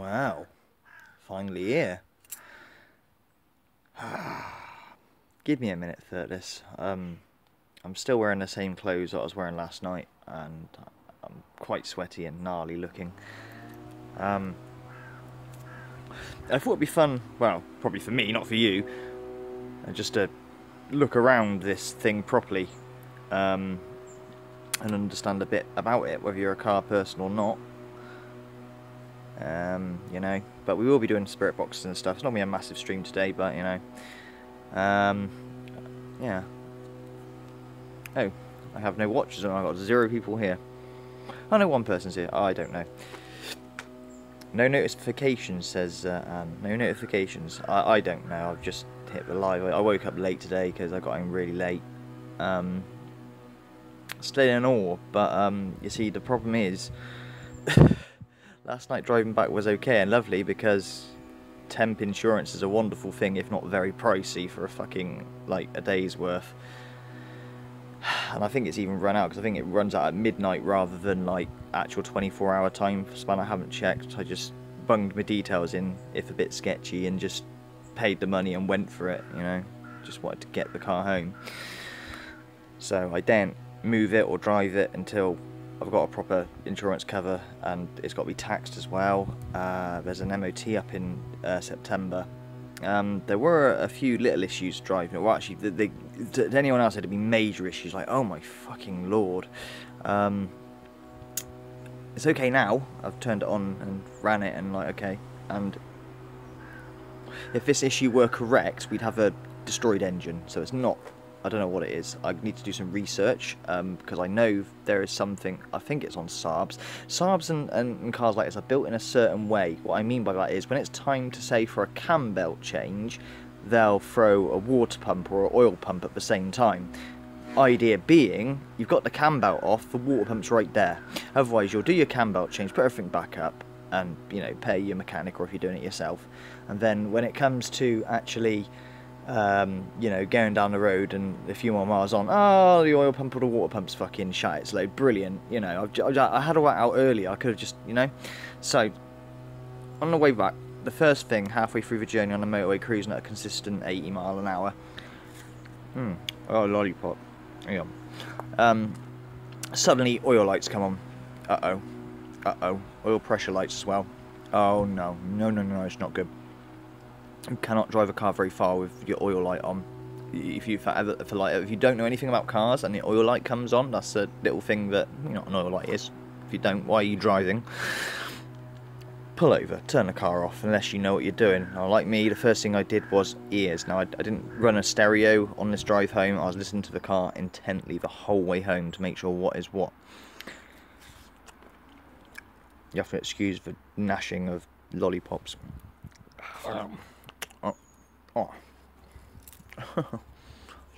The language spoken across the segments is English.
Wow. Finally here. Give me a minute for this. I'm still wearing the same clothes that I was wearing last night, and I'm quite sweaty and gnarly looking. I thought it'd be fun, well, probably for me, not for you, just to look around this thing properly, and understand a bit about it, whether you're a car person or not. You know, but we will be doing spirit boxes and stuff. It's not gonna be a massive stream today, but you know, yeah. Oh, I have no watchers and I've got 0 people here. Oh no, 1 person's here. Oh, I don't know. No notifications, says Anne. No notifications. I don't know. I've just hit the live. I woke up late today because I got in really late. Staying in awe, but you see, the problem is last night driving back was okay and lovely because temp insurance is a wonderful thing, if not very pricey for a fucking, like, a day's worth. And I think it's even run out, because I think it runs out at midnight rather than, like, actual 24-hour time span. I haven't checked. I just bunged my details in, if a bit sketchy, and just paid the money and went for it, you know. Just wanted to get the car home. So I daren't move it or drive it until I've got a proper insurance cover, and it's got to be taxed as well. There's an MOT up in September. There were a few little issues driving it. Well, actually, to anyone else, it'd be major issues, like, oh my fucking lord. It's okay now. I've turned it on and ran it, and like, okay. And if this issue were correct, we'd have a destroyed engine. So it's not. I don't know what it is. I need to do some research, because I know there is something, I think it's on Slaabs. Slaabs and cars like this are built in a certain way. What I mean by that is when it's time to, say, for a cam belt change, they'll throw a water pump or an oil pump at the same time. Idea being, you've got the cam belt off, the water pump's right there. Otherwise, you'll do your cam belt change, put everything back up, and, you know, pay your mechanic, or if you're doing it yourself. And then when it comes to actually you know, going down the road and a few more miles on, oh, the oil pump or the water pump's fucking shite, it's like brilliant, you know, I had all that out earlier, I could have just, you know. So, on the way back, the first thing, halfway through the journey on the motorway, cruising at a consistent 80 mile an hour. Oh, lollipop. Hang on. Suddenly, oil lights come on. Uh-oh. Uh-oh. Oil pressure lights as well. Oh, no. No, no, no, it's not good. You cannot drive a car very far with your oil light on. If you don't know anything about cars and the oil light comes on, that's a little thing that, you know what an oil light is. If you don't, why are you driving? Pull over, turn the car off, unless you know what you're doing. Now, like me, the first thing I did was ears. Now, I didn't run a stereo on this drive home. I was listening to the car intently the whole way home to make sure what is what. You have to excuse the gnashing of lollipops. Oh.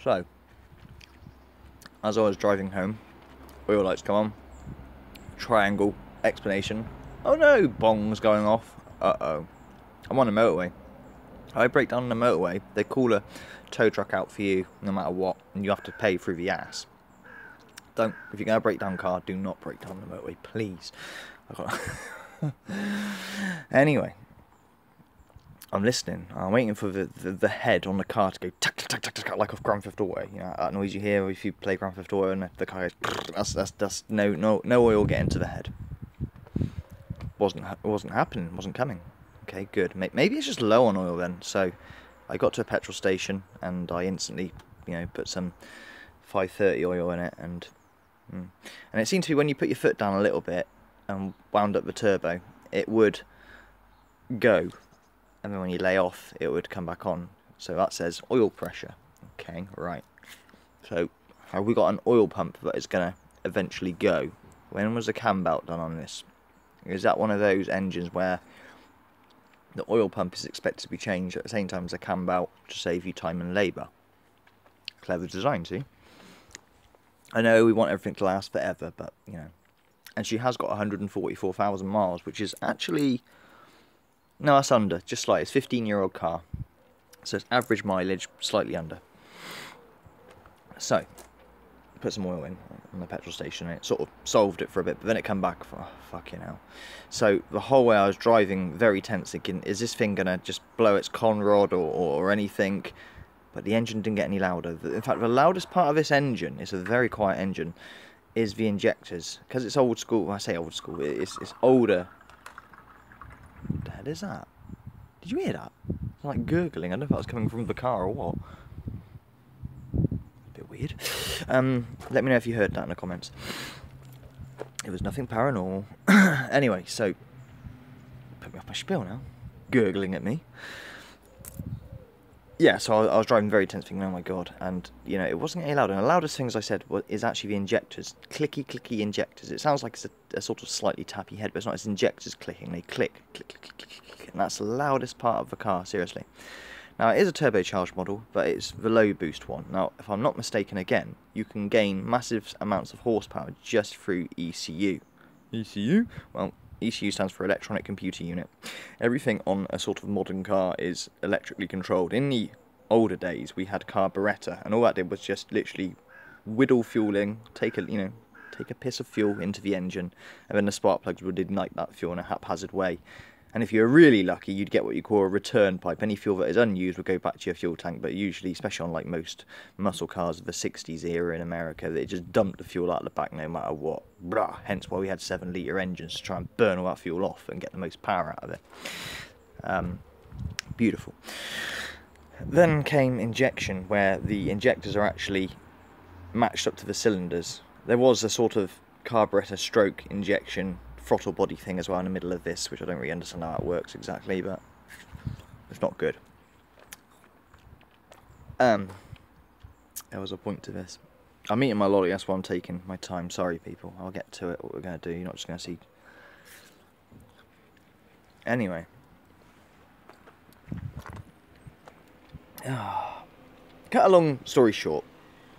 So, as I was driving home, oil lights come on, triangle, explanation, oh no, bongs going off, uh-oh, I'm on a motorway. I break down on the motorway, they call a tow truck out for you no matter what, and you have to pay through the ass. If you're going to break down a car, do not break down the motorway, please. Anyway. I'm listening. I'm waiting for the head on the car to go tack tack tack tack tack like off Grand Theft Auto. You know that noise you hear if you play Grand Theft Auto and the car goes. That's no oil getting to the head. It wasn't happening. Wasn't coming. Okay, good. Maybe it's just low on oil then. So I got to a petrol station and I instantly, you know, put some 530 oil in it, and it seemed to be when you put your foot down a little bit and wound up the turbo, it would go. And then when you lay off, it would come back on. So that says oil pressure. Okay, right. So, have we got an oil pump that is going to eventually go? When was the cam belt done on this? Is that one of those engines where the oil pump is expected to be changed at the same time as the cam belt to save you time and labour? Clever design, see? I know we want everything to last forever, but, you know. And she has got 144,000 miles, which is actually... No, that's under, just like it's a 15-year-old car. So it's average mileage, slightly under. So, put some oil in on the petrol station, and it sort of solved it for a bit, but then it come back for, oh, fucking hell. So the whole way I was driving very tense, thinking, is this thing gonna just blow its conrod or anything? But the engine didn't get any louder. In fact, the loudest part of this engine, it's a very quiet engine, is the injectors, because it's old school. When I say old school, it's older. What the hell is that? Did you hear that? It's like gurgling. I don't know if that was coming from the car or what. A bit weird. Let me know if you heard that in the comments. It was nothing paranormal. Anyway, so put me off my spiel now. Gurgling at me. Yeah, so I was driving very tense, thinking, oh my god, and you know, it wasn't any louder. And the loudest thing, as I said, is actually the injectors, clicky clicky injectors. It sounds like it's a sort of slightly tappy head, but it's not. It's injectors clicking. They click, click, click, click, click, click, and that's the loudest part of the car. Seriously. Now it is a turbocharged model, but it's the low boost one. Now, if I'm not mistaken, again, you can gain massive amounts of horsepower just through ECU. ECU? Well, ECU stands for Electronic Computer Unit. Everything on a sort of modern car is electrically controlled. In the older days, we had carburettor, and all that did was just literally whittle fueling, take a piss of fuel into the engine, and then the spark plugs would ignite that fuel in a haphazard way. And if you were really lucky, you'd get what you call a return pipe. Any fuel that is unused would go back to your fuel tank, but usually, especially on like most muscle cars of the 60s era in America, they just dumped the fuel out of the back no matter what. Blah. Hence why we had 7-litre engines to try and burn all that fuel off and get the most power out of it. Beautiful. Then came injection, where the injectors are actually matched up to the cylinders. There was a sort of carburettor stroke injection throttle body thing as well in the middle of this, which I don't really understand how it works exactly, but it's not good. There was a point to this. I'm eating my lolly, that's why I'm taking my time. Sorry people, I'll get to it, what we're going to do. You're not just going to see. Anyway. Cut a long story short,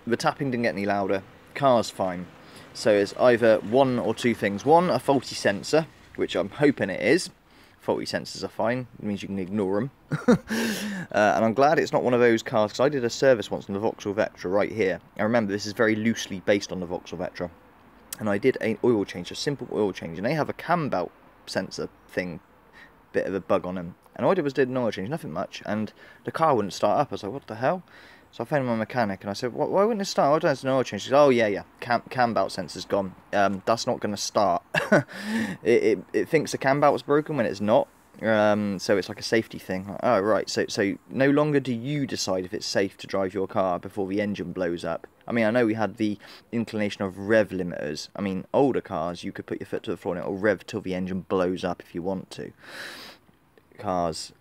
the tapping didn't get any louder, car's fine. So it's either one or two things. One, a faulty sensor, which I'm hoping it is. Faulty sensors are fine, it means you can ignore them. And I'm glad it's not one of those cars, because I did a service once on the Vauxhall Vectra right here. And remember, this is very loosely based on the Vauxhall Vectra. And I did an oil change, a simple oil change, and they have a cam belt sensor thing, bit of a bug on them. And all I did was an oil change, nothing much, and the car wouldn't start up. I was like, what the hell? So I phoned my mechanic and I said, why wouldn't it start? I don't have an oil change. She said, oh yeah, cam belt sensor's gone. That's not going to start. it thinks the cam belt was broken when it's not. So it's like a safety thing. Oh right, so no longer do you decide if it's safe to drive your car before the engine blows up. I mean, I know we had the inclination of rev limiters. I mean, older cars, you could put your foot to the floor and it'll rev till the engine blows up if you want to. Cars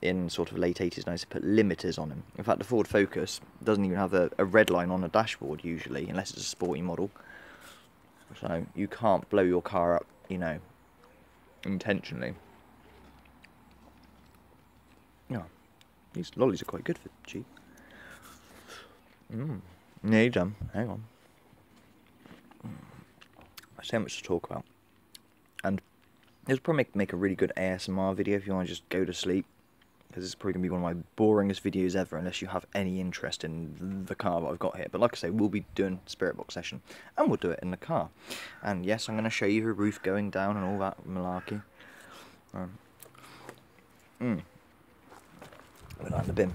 in sort of late 80s, nice to put limiters on them. In fact, the Ford Focus doesn't even have a red line on the dashboard usually, unless it's a sporty model. So you can't blow your car up, you know, intentionally. Yeah, these lollies are quite good for cheap. Nearly done. Hang on. There's so much to talk about, and this will probably make a really good ASMR video if you want to just go to sleep, because it's probably going to be one of my boringest videos ever unless you have any interest in the car that I've got here. But like I say, we'll be doing Spiritbox session, and we'll do it in the car. And yes, I'm going to show you the roof going down and all that malarkey. Put that in the bin.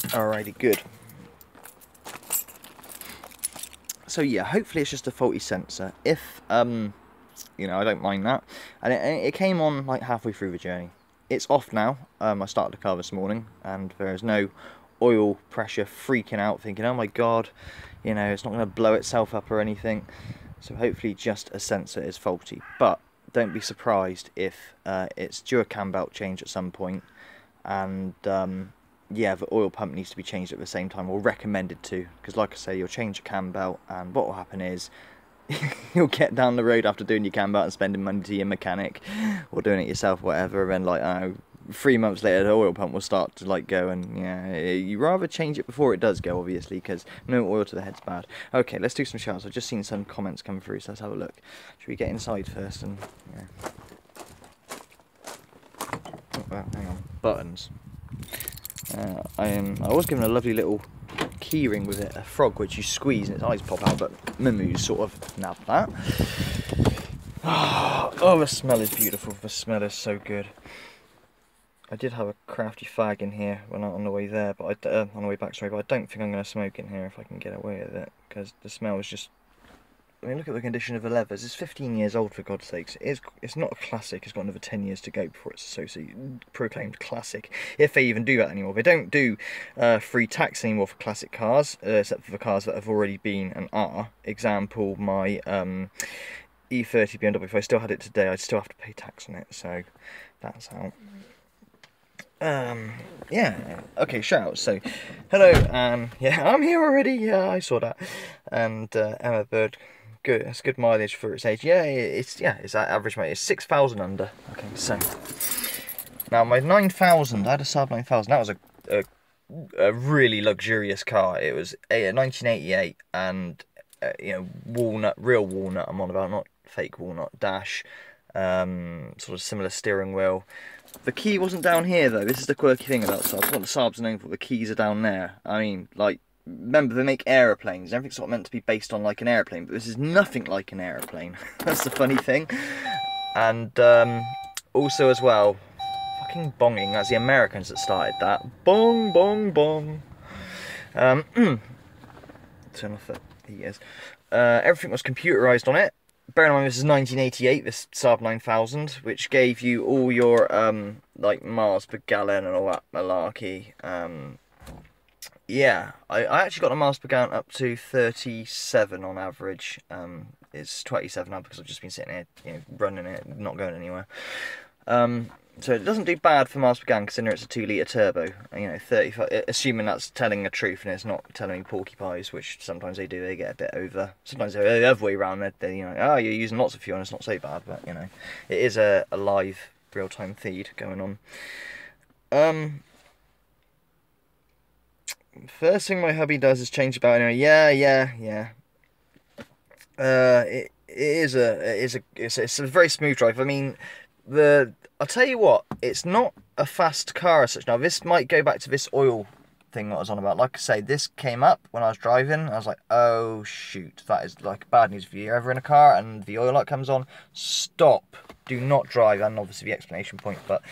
Alrighty, good. So yeah, hopefully it's just a faulty sensor. If, you know, I don't mind that. And it came on like halfway through the journey. It's off now. I started the car this morning and there is no oil pressure freaking out thinking, oh my god, you know, it's not going to blow itself up or anything. So hopefully just a sensor is faulty. But don't be surprised if it's due a cam belt change at some point, and yeah, the oil pump needs to be changed at the same time, or recommended to, because like I say, you'll change a cam belt and what will happen is you'll get down the road after doing your cam belt and spending money to your mechanic or doing it yourself, whatever, and then like, I don't know, 3 months later the oil pump will start to like go, and yeah, you rather change it before it does go, obviously, because no oil to the head's bad. Okay, let's do some shouts. I've just seen some comments come through, so let's have a look. Should we get inside first? And yeah. Oh, well, hang on, buttons. I was given a lovely little key ring with it, a frog which you squeeze and its eyes pop out, but Mimu's sort of nabbed that. Oh, the smell is beautiful, the smell is so good. I did have a crafty fag in here when on the way there, but on the way back, sorry, but I don't think I'm going to smoke in here if I can get away with it, because the smell is just... I mean, look at the condition of the leathers. It's 15 years old, for God's sakes. It's not a classic. It's got another 10 years to go before it's associated, proclaimed classic, if they even do that anymore. They don't do free tax anymore for classic cars, except for the cars that have already been and are. Example, my E30 BMW. If I still had it today, I'd still have to pay tax on it, so that's out. Yeah, okay, shout. So, hello, yeah, I'm here already. Yeah, I saw that. And Emma Bird. Good, that's good mileage for its age. Yeah, it's that average mileage. It's 6,000 under. Okay, so now my 9,000. I had a Saab 9,000. That was a really luxurious car. It was a 1988, and you know, walnut, real walnut. I'm on about, not fake walnut. Dash, sort of similar steering wheel. The key wasn't down here though. This is the quirky thing about Saabs. What the Saabs are known for, the keys are down there. I mean, like, remember, they make aeroplanes. Everything's sort of meant to be based on like an aeroplane, but this is nothing like an aeroplane. That's the funny thing. And also as well, fucking bonging. That's the Americans that started that. Bong, bong, bong. Turn off the heaters. Everything was computerized on it. Bear in mind, this is 1988, this Saab 9000, which gave you all your like miles per gallon and all that malarkey. Yeah, I actually got the miles per gallon up to 37 on average. It's 27 now because I've just been sitting here, you know, running it, not going anywhere. So it doesn't do bad for miles per gallon, considering it's a 2-litre turbo. You know, 35. Assuming that's telling the truth and it's not telling me porcupines, which sometimes they do. They get a bit over. Sometimes they're the other way around. They, you know, oh, you're using lots of fuel and it's not so bad. But you know, it is a live, real-time feed going on. First thing my hubby does is change about anyway. Yeah. It's a very smooth drive. I mean, I'll tell you what, it's not a fast car as such. Now, this might go back to this oil thing that I was on about. Like I say, this came up when I was driving. I was like, oh, shoot, that is like bad news. If you're ever in a car and the oil light comes on, stop. Do not drive. And obviously the explanation point, but,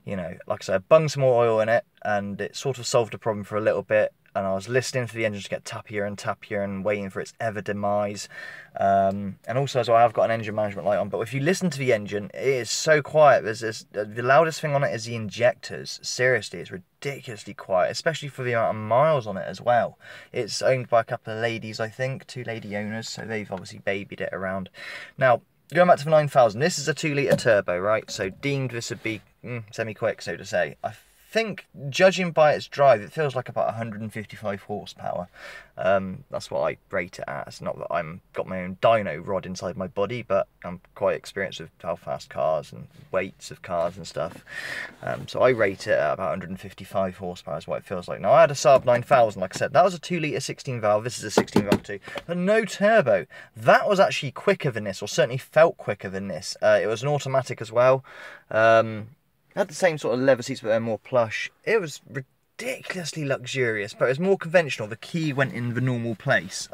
you know, like I said, I bunged some more oil in it, and it sort of solved the problem for a little bit. And I was listening for the engine to get tappier and tappier and waiting for its ever demise. And also as well, I've got an engine management light on. But if you listen to the engine, it is so quiet. There's this, the loudest thing on it is the injectors. Seriously, it's ridiculously quiet, especially for the amount of miles on it as well. It's owned by a couple of ladies, I think, 2 lady owners. So they've obviously babied it around. Now, going back to the 9000, this is a 2-litre turbo, right? So deemed this would be semi-quick, so to say. I think, judging by its drive, it feels like about 155 horsepower. That's what I rate it at. It's not that I'm got my own dyno rod inside my body, but I'm quite experienced with how fast cars and weights of cars and stuff. So I rate it at about 155 horsepower is what it feels like. Now, I had a Saab 9000, like I said. That was a 2-litre 16 valve. This is a 16 valve too. But no turbo. That was actually quicker than this, or certainly felt quicker than this. It was an automatic as well. Had the same sort of leather seats, but they're more plush. It was ridiculously luxurious, but it was more conventional. The key went in the normal place.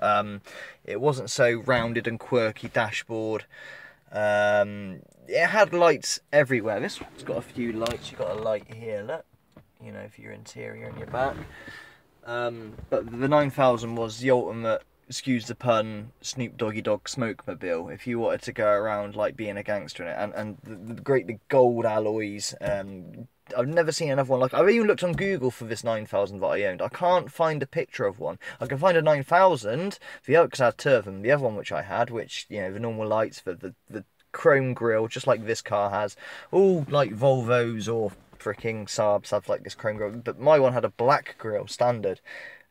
It wasn't so rounded and quirky dashboard. It had lights everywhere. This one's got a few lights. You've got a light here, look. You know, for your interior and your back. But the 9000 was the ultimate, excuse the pun, Snoop Doggy Dogg smokemobile. If you wanted to go around like being a gangster in it, and the gold alloys. I've never seen another one like. I've even looked on Google for this 9000 that I owned. I can't find a picture of one. I can find a 9000. The other, because I had 2 of them. The other one which I had, which, you know, the normal lights, for the chrome grille, just like this car has. All like Volvos or freaking Saabs have like this chrome grille, but my one had a black grille standard.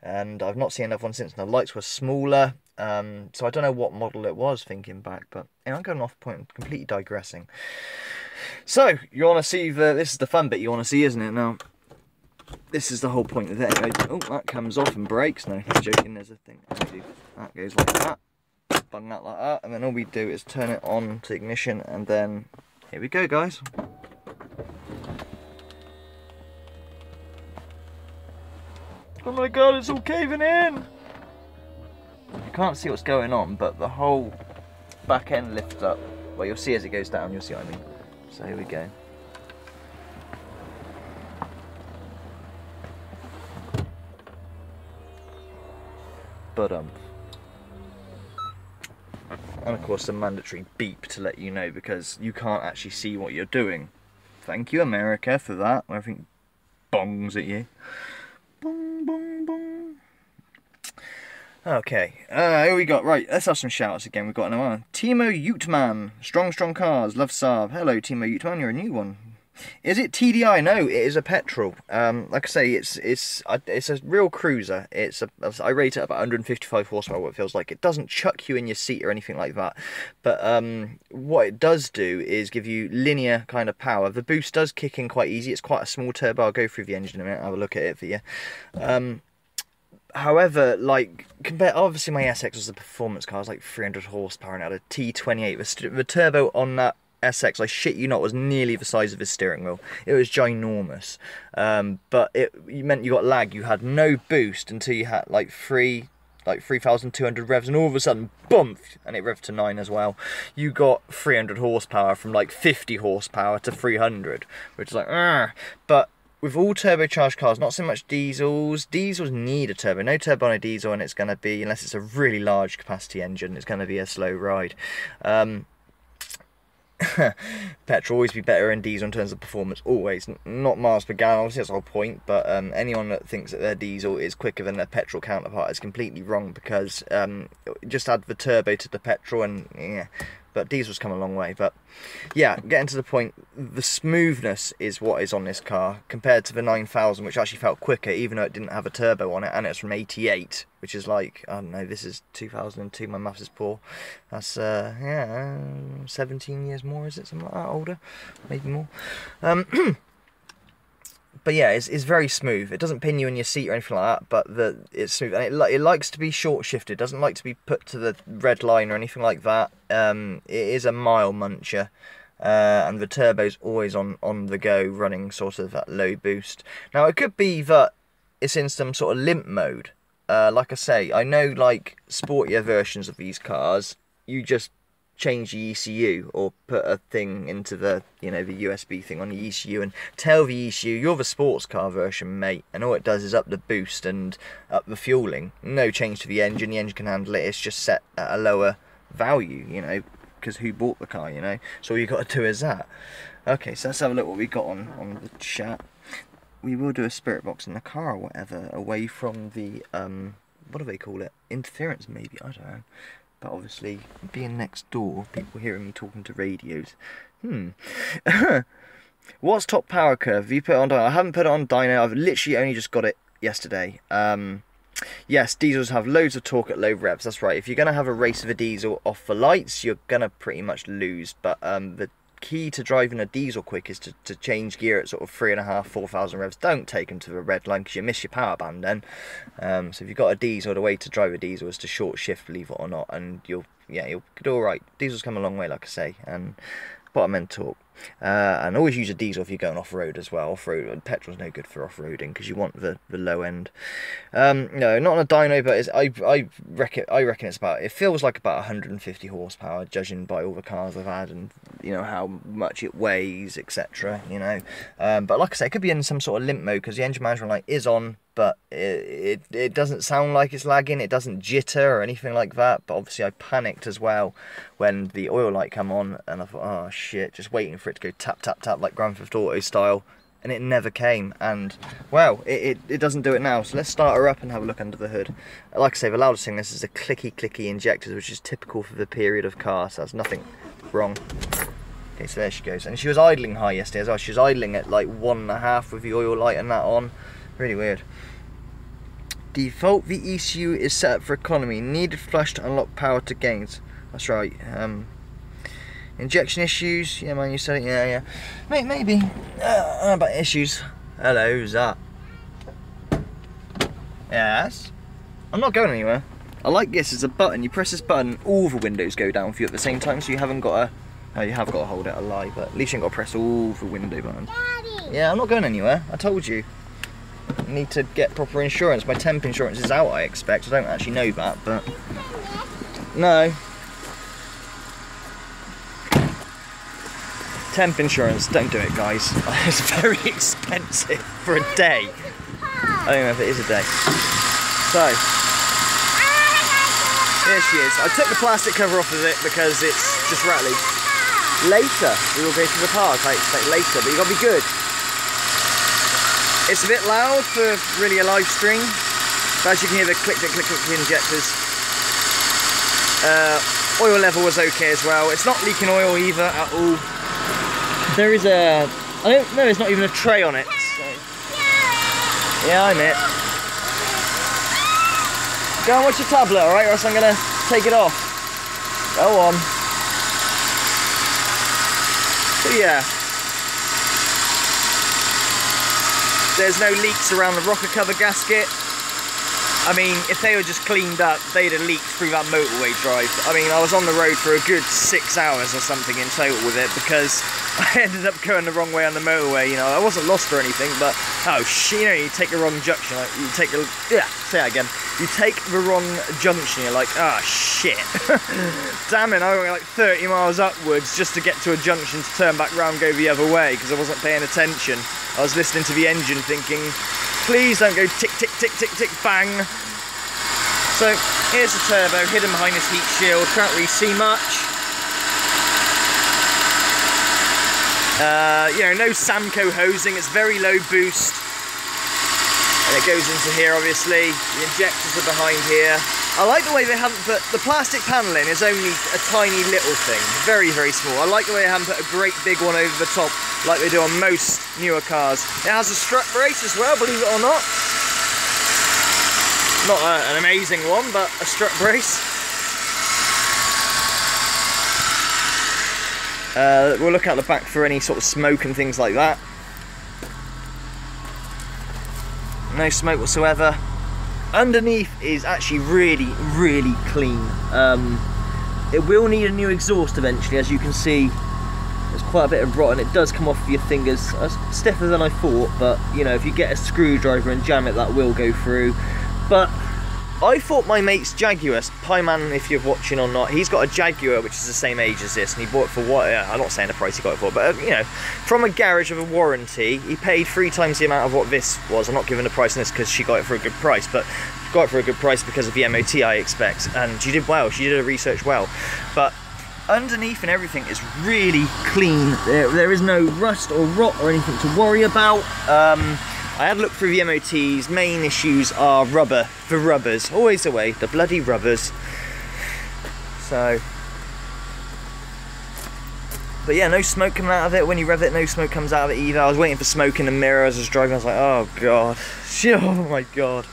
And I've not seen another one since. And the lights were smaller, so I don't know what model it was, thinking back, but you know, I'm going off point, completely digressing. So, you want to see this is the fun bit you want to see, isn't it? Now, this is the whole point of it anyway. Oh, that comes off and breaks. No, I'm joking, there's a thing. That goes like that, bung that like that, and then all we do is turn it on to ignition, and then, here we go, guys. my god, it's all caving in! You can't see what's going on, but the whole back end lifts up. Well, you'll see as it goes down, you'll see what I mean. So here we go. And of course the mandatory beep to let you know, because you can't actually see what you're doing. Thank you, America, for that. Everything bongs at you. Bong, bong, bong. Okay, here we got, right, let's have some shout-outs again. We've got another one. Timo Uteman, strong cars, love Saab. Hello, Timo Uteman, you're a new one. Is it TDI? No, it is a petrol. Like I say, it's a real cruiser. I rate it about 155 horsepower. What it feels like. It doesn't chuck you in your seat or anything like that. But what it does do is give you linear kind of power. The boost does kick in quite easy. It's quite a small turbo. I'll go through the engine in a minute. Have a look at it for you. However, like, obviously my SX was a performance car. It was like 300 horsepower and it had a T28. The turbo on that SX, I shit you not, was nearly the size of his steering wheel. It was ginormous. But it meant you got lag. You had no boost until you had like 3,200 revs, and all of a sudden, boom, and it revved to 9 as well. You got 300 horsepower from like 50 horsepower to 300, which is like, Argh. But with all turbocharged cars, not so much diesels. Diesels need a turbo. No turbo on a diesel, and it's going to be, unless it's a really large capacity engine, it's going to be a slow ride. Petrol always be better in diesel in terms of performance, always. Not miles per gallon, obviously that's the whole point, but anyone that thinks that their diesel is quicker than their petrol counterpart is completely wrong, because just add the turbo to the petrol and yeah. But diesel's come a long way. But yeah, getting to the point, the smoothness is what is on this car compared to the 9000, which actually felt quicker, even though it didn't have a turbo on it, and it's from 88, which is like, I don't know, this is 2002, my maths is poor. That's, yeah, 17 years more, is it? Something like that, older? Maybe more. But yeah, it's very smooth. It doesn't pin you in your seat or anything like that, but it's smooth. And it likes to be short shifted. It doesn't like to be put to the red line or anything like that. It is a mile muncher. And the turbo's always on the go, running sort of at low boost. Now, it could be that it's in some sort of limp mode. Like I say, I know like sportier versions of these cars, you just change the ECU or put a thing into the, you know, the USB thing on the ECU and tell the ECU you're the sports car version, mate, and all it does is up the boost and up the fueling. No change to the engine can handle it. It's just set at a lower value, you know, because who bought the car, you know, so all you got to do is that. Okay, so let's have a look what we got on the chat. We will do a Spiritbox in the car or whatever, away from the what do they call it, interference maybe, I don't know. But obviously, being next door, people hearing me talking to radios. What's top power curve? Have you put it on dyno? I haven't put it on dyno. I've literally only just got it yesterday. Yes, diesels have loads of torque at low revs. That's right. If you're going to have a race with a diesel off the lights, you're going to pretty much lose. But the key to driving a diesel quick is to change gear at sort of 3,500–4,000 revs. Don't take them to the red line because you miss your power band then. So if you've got a diesel, the way to drive a diesel is to short shift, believe it or not, and you'll do all right. Diesels come a long way, like I say, and bottom end torque. And always use a diesel if you're going off-road as well. Off-road, petrol's no good for off-roading because you want the low end. No, not on a dyno, but I reckon it's about, it feels like about 150 horsepower, judging by all the cars I've had and, you know, how much it weighs, etc. You know, but like I say, it could be in some sort of limp mode because the engine management light is on, but it doesn't sound like it's lagging. It doesn't jitter or anything like that. But obviously I panicked as well when the oil light come on, and I thought, oh shit, just waiting for it to go tap tap tap like Grand Theft Auto style, and it never came. And well, it doesn't do it now. So let's start her up and have a look under the hood. Like I say, the loudest thing, this is the clicky injectors, which is typical for the period of car, so there's nothing wrong. Okay, so there she goes. And she was idling high yesterday as well. She was idling at like 1.5 with the oil light and that on. Really weird. Default, the ECU is set up for economy. Needed flush to unlock power to gains. That's right. Injection issues. Yeah, man, you said it. Yeah. Maybe. About issues. Hello, who's that? Yes? I'm not going anywhere. I like this. It's a button. You press this button, all the windows go down for you at the same time, so you haven't got to... Oh, you have got to hold it, a lie, but at least you ain't got to press all the window buttons. Daddy. Yeah, I'm not going anywhere. I told you. need to get proper insurance. My temp insurance is out, I expect. I don't actually know that, but no. Temp insurance, don't do it, guys. It's very expensive for a day. I don't know if it is a day. So, here she is. I took the plastic cover off of it because it's just rattly. Later, we will go to the park, I expect later, but you gotta be good. It's a bit loud for really a live stream, but as you can hear the click, click, click, click the injectors. Oil level was okay as well. It's not leaking oil either at all. There is a, I don't know, there's not even a tray on it. So. Yeah, I'm it. Go and watch your tablet, alright, or else I'm going to take it off. Go on. So yeah. There's no leaks around the rocker cover gasket. I mean, if they were just cleaned up, they'd have leaked through that motorway drive. I mean, I was on the road for a good 6 hours or something in total with it because I ended up going the wrong way on the motorway. You know, I wasn't lost or anything, but oh shit, you know, you take the wrong junction. Like, you take the say that again. You take the wrong junction. You're like, ah, oh, shit. Damn it! I went like 30 miles upwards just to get to a junction to turn back round, go the other way because I wasn't paying attention. I was listening to the engine, thinking, please don't go tick, tick, tick, tick, tick, bang. So here's the turbo, hidden behind this heat shield. Can't really see much. You know, no Samco hosing. It's very low boost. And it goes into here, obviously. The injectors are behind here. I like the way they haven't put, the plastic panelling is only a tiny little thing. Very, very small. I like the way they haven't put a great big one over the top like they do on most newer cars. It has a strut brace as well, believe it or not. Not an amazing one, but a strut brace. We'll look out the back for any sort of smoke and things like that. No smoke whatsoever. Underneath is actually really, really clean. It will need a new exhaust eventually, as you can see. There's quite a bit of rot and it does come off with your fingers. It's stiffer than I thought, but you know, if you get a screwdriver and jam it, that will go through. But I thought my mate's Jaguar, Pieman, if you're watching or not, he's got a Jaguar which is the same age as this, and he bought it for what, I'm not saying the price he got it for, but you know, from a garage with a warranty. He paid 3 times the amount of what this was. I'm not giving the price on this because she got it for a good price, but got it for a good price because of the MOT, I expect, and she did well, she did her research well. But underneath and everything is really clean. There is no rust or rot or anything to worry about. I had a look through the MOT's. Main issues are rubber, the rubbers, always the way, the bloody rubbers. So, but yeah, no smoke coming out of it. When you rev it, no smoke comes out of it either. I was waiting for smoke in the mirror as I was driving. I was like, oh god, oh my god.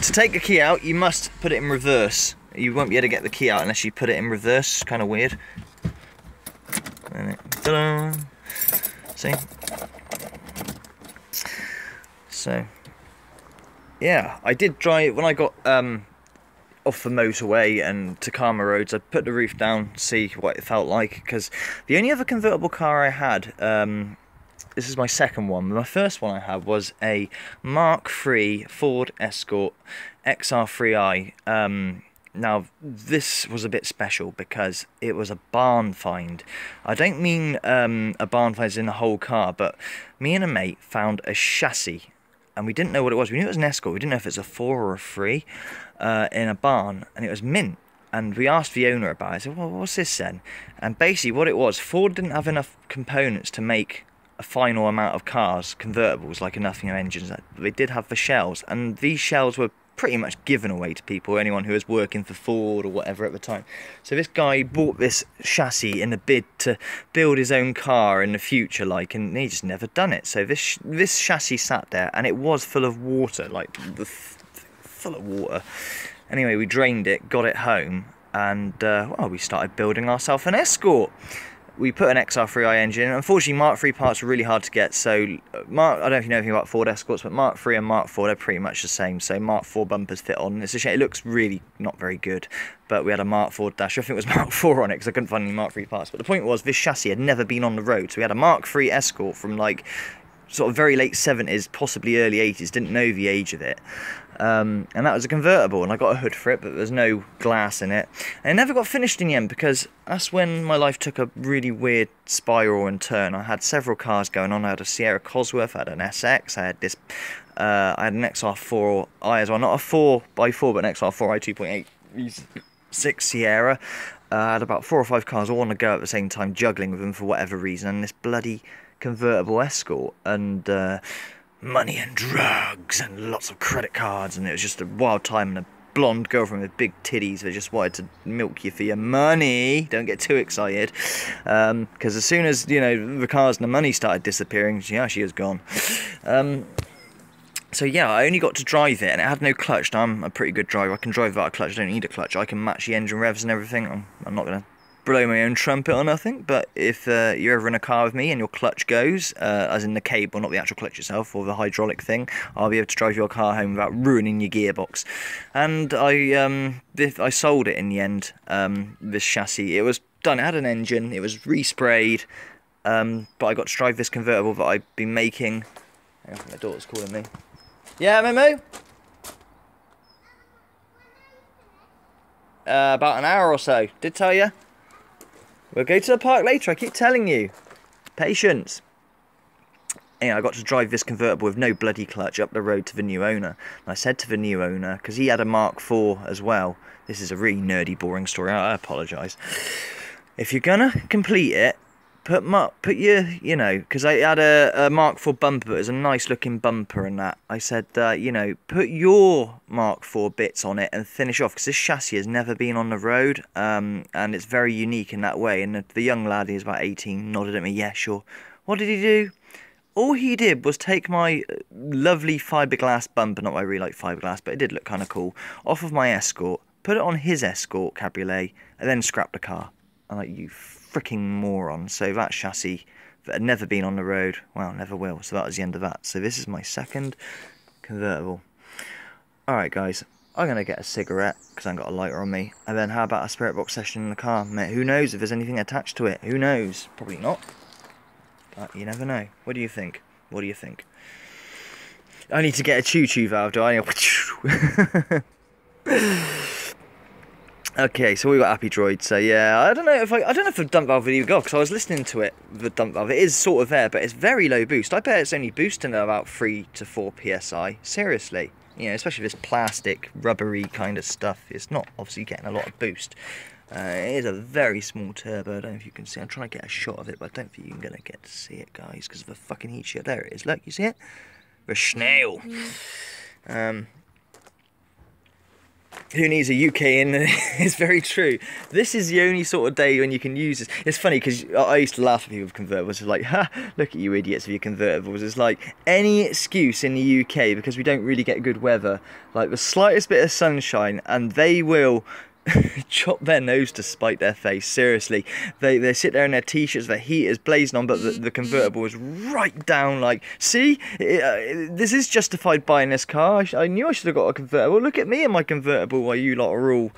To take the key out, you must put it in reverse. You won't be able to get the key out unless you put it in reverse. Kind of weird. Ta-da! See? So, yeah, I did drive, when I got off the motorway and Takama roads, I put the roof down to see what it felt like, because the only other convertible car I had, this is my second one, my first one I had was a Mark III Ford Escort XR3i. Now, this was a bit special because it was a barn find. I don't mean a barn find as in the whole car, but me and a mate found a chassis, and we didn't know what it was. We knew it was an Escort. We didn't know if it's a 4 or a 3 in a barn, and it was mint. And we asked the owner about it. I said, well, what's this then? And basically what it was, Ford didn't have enough components to make a final amount of cars, convertibles, like enough, you know, engines. They did have the shells, and these shells were pretty much given away to people, anyone who was working for Ford or whatever at the time. So this guy bought this chassis in a bid to build his own car in the future, like, and he just never done it. So this chassis sat there, and it was full of water, like full of water. Anyway, we drained it, got it home, and well, we started building ourselves an Escort. We put an XR3i engine. Unfortunately, Mark III parts are really hard to get. So, I don't know if you know anything about Ford Escorts, but Mark III and Mark IV, they're pretty much the same. So, Mark IV bumpers fit on. It's a shame. It looks really not very good. But we had a Mark IV dash. I think it was Mark IV on it because I couldn't find any Mark III parts. But the point was, this chassis had never been on the road. So, we had a Mark III Escort from like sort of very late 70s, possibly early 80s, didn't know the age of it. And that was a convertible, and I got a hood for it, but there's no glass in it. And it never got finished in the end, because that's when my life took a really weird spiral and turn. I had several cars going on. I had a Sierra Cosworth, I had an SX, I had this, I had an XR4i as well, not a 4x4, but an XR4i 2.8 V6 Sierra. I had about 4 or 5 cars all on the go at the same time, juggling with them for whatever reason, and this bloody convertible Escort, and money and drugs and lots of credit cards, and it was just a wild time, and a blonde girlfriend with big titties that just wanted to milk you for your money. Don't get too excited, because as soon as, you know, the cars and the money started disappearing, yeah, she was gone. So yeah, I only got to drive it, and it had no clutch. Now, I'm a pretty good driver. I can drive without a clutch. I don't need a clutch. I can match the engine revs and everything. I'm not going to blow my own trumpet or nothing, but if you're ever in a car with me and your clutch goes, as in the cable, not the actual clutch itself, or the hydraulic thing, I'll be able to drive your car home without ruining your gearbox. And I sold it in the end, this chassis. It was done, it had an engine, it was resprayed, but I got to drive this convertible that I've been making. Hang on, my daughter's calling me. Yeah, Momo? About an hour or so. Did tell you. We'll go to the park later, I keep telling you. Patience. Anyway, I got to drive this convertible with no bloody clutch up the road to the new owner. And I said to the new owner, because he had a Mark IV as well. This is a really nerdy, boring story, I apologise. If you're gonna complete it, put your, you know, because I had a Mark IV bumper, but it was a nice looking bumper and that. I said, you know, put your Mark IV bits on it and finish off, because this chassis has never been on the road, and it's very unique in that way. And the young lad, he was about 18, nodded at me, yeah, sure. What did he do? All he did was take my lovely fiberglass bumper, not that I really like fiberglass, but it did look kind of cool, off of my Escort, put it on his Escort Cabriolet, and then scrap the car. I'm like, you freaking moron. So that chassis that had never been on the road, well, never will. So that was the end of that. So this is my second convertible. Alright guys, I'm going to get a cigarette, because I haven't got a lighter on me. And then how about a Spiritbox session in the car? Mate, who knows if there's anything attached to it? Who knows? Probably not. But you never know. What do you think? What do you think? I need to get a choo-choo valve, do I? Okay, so we got Happy Droid. So yeah, I don't know if the dump valve would even go, because I was listening to it. The dump valve, it is sort of there, but it's very low boost. I bet it's only boosting at about 3 to 4 psi. Seriously, you know, especially this plastic, rubbery kind of stuff. It's not obviously getting a lot of boost. It is a very small turbo. I don't know if you can see. I'm trying to get a shot of it, but I don't think you're gonna get to see it, guys, because of the fucking heat shield. There it is. Look, you see it? The snail. Who needs a UK in? It's very true. This is the only sort of day when you can use this. It's funny because I used to laugh at people with convertibles. It's like, ha, look at you idiots with your convertibles. It's like any excuse in the UK, because we don't really get good weather, like the slightest bit of sunshine, and they will chop their nose to spite their face. Seriously, they sit there in their t-shirts, their heat is blazing on, but the convertible is right down. Like, see, this is justified buying this car. I knew I should have got a convertible. Look at me in my convertible while you lot are all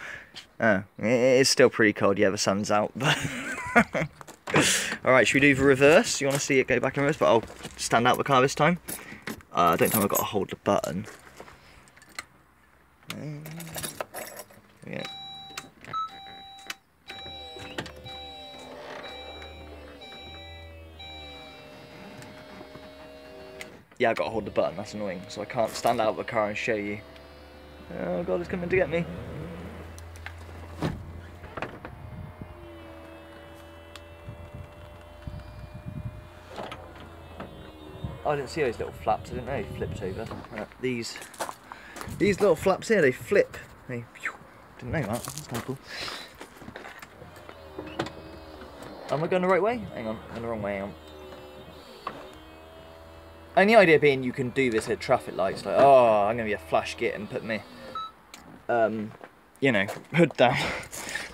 it is still pretty cold. Yeah, the sun's out, but alright, should we do the reverse? You want to see it go back in reverse? But I'll stand out the car this time. I don't think I've got to hold the button. Yeah. Yeah, I've got to hold the button, that's annoying, so I can't stand out of the car and show you. Oh god, it's coming to get me. Oh, I didn't see those little flaps, I didn't know they flipped over. These little flaps here, they flip. Didn't know that, that's kind of cool. Am I going the right way? Hang on, I'm going the wrong way, hang on. And the idea being you can do this at traffic lights, like, oh, I'm going to be a flash git and put me, you know, hood down.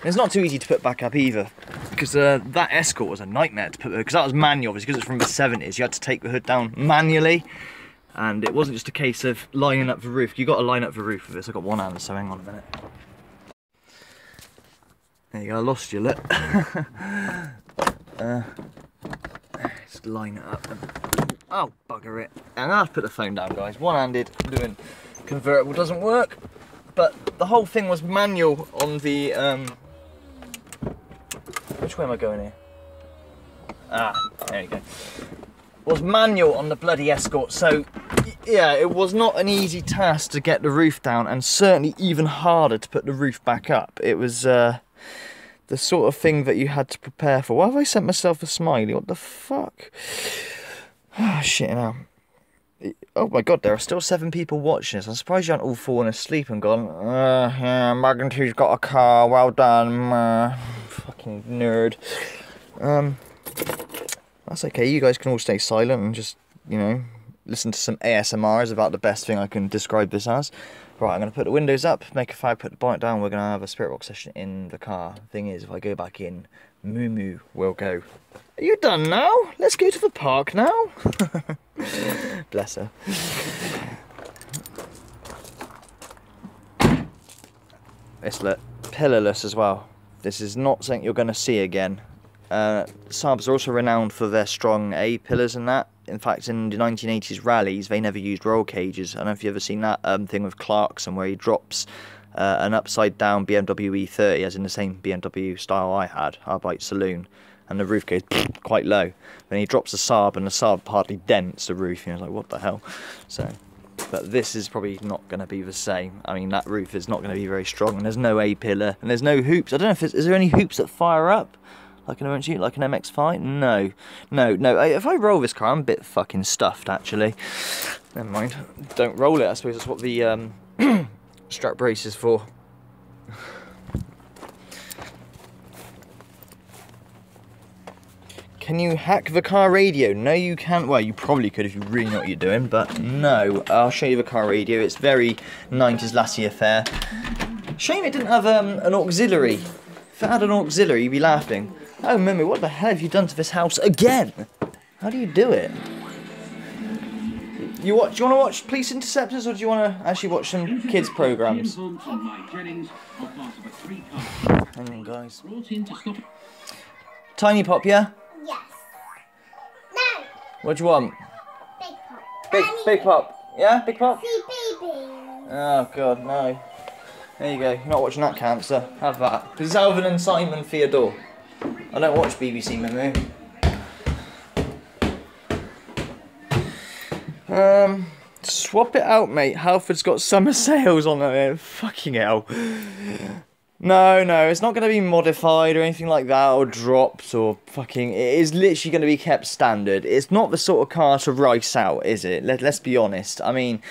It's not too easy to put back up either, because that Escort was a nightmare to put, because that was manual, obviously, because it's from the 70s, you had to take the hood down manually, and it wasn't just a case of lining up the roof. You got to line up the roof with this. I've got one hand, so hang on a minute. There you go, I lost you, look. It's just line it up and... Oh, bugger it. And I have to put the phone down, guys. One-handed, doing convertible doesn't work. But the whole thing was manual on the... Which way am I going here? Ah, there you go. Was manual on the bloody Escort, so yeah, it was not an easy task to get the roof down, and certainly even harder to put the roof back up. It was the sort of thing that you had to prepare for. Why have I sent myself a smiley? What the fuck? Oh, shit now. Oh my god, there are still 7 people watching this. I'm surprised you aren't all fallen asleep and gone, yeah, Magnitude's got a car, well done, fucking nerd. That's okay, you guys can all stay silent and just, you know, listen to some ASMR is about the best thing I can describe this as. Right, I'm going to put the windows up, make a fire, put the bonnet down, we're going to have a Spiritbox session in the car. Thing is, if I go back in, Moo Moo will go, are you done now? Let's go to the park now. Bless her. It's pillarless as well. This is not something you're going to see again. Saabs are also renowned for their strong A-pillars and that. In fact, in the 1980s rallies, they never used roll cages. I don't know if you've ever seen that thing with Clarkson where he drops an upside-down BMW E30, as in the same BMW style I had, our bike saloon, and the roof goes quite low. Then he drops the Saab, and the Saab hardly dents the roof. You know, like, what the hell? So, but this is probably not going to be the same. I mean, that roof is not going to be very strong, and there's no A-pillar, and there's no hoops. I don't know if is there any hoops that fire up? Like an MX-5? No. If I roll this car, I'm a bit fucking stuffed, actually. Never mind. Don't roll it. I suppose that's what the strap brace is for. Can you hack the car radio? No, you can't. Well, you probably could if you really know what you're doing, but no. I'll show you the car radio. It's very 90s lassie affair. Shame it didn't have an auxiliary. If it had an auxiliary, you'd be laughing. Oh, Mummy, what the hell have you done to this house again? How do you do it? Do you want to watch Police Interceptors, or do you want to actually watch some kids' programmes? Hang on, guys. Tiny Pop, yeah? Yes. No. What do you want? Big Pop. Big Pop. Yeah, Big Pop? See baby. Oh, God, no. There you go. You're not watching that, cancer. Have that. This is Alvin and Simon Theodore. I don't watch BBC, Mummy. Swap it out, mate. Halford's got summer sales on it. Fucking hell. No, it's not going to be modified or anything like that, or dropped, or fucking... It is literally going to be kept standard. It's not the sort of car to rice out, is it? Let's be honest. I mean...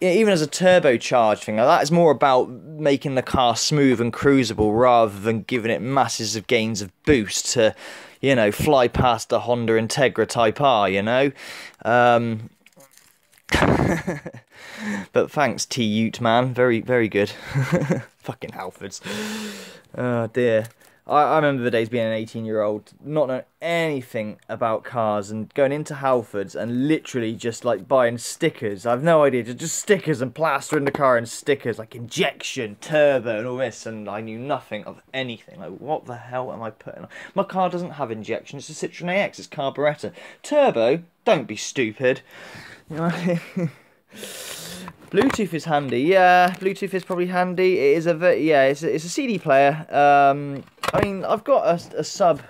Even as a turbocharged thing, that is more about making the car smooth and cruisable rather than giving it masses of gains of boost to, you know, fly past the Honda Integra Type R, you know? But thanks, T-Ute, man. Very, very good. Fucking Halfords. Oh, dear. I remember the days being an 18-year-old, not knowing anything about cars, and going into Halfords and literally just like buying stickers. I have no idea, just stickers and plastering the car and stickers, like injection, turbo and all this, and I knew nothing of anything. Like, what the hell am I putting on? My car doesn't have injection, it's a Citroen AX, it's carburettor. Turbo? Don't be stupid. You know, Bluetooth is handy. Yeah, Bluetooth is probably handy. It is it's a CD player. I mean, I've got a sub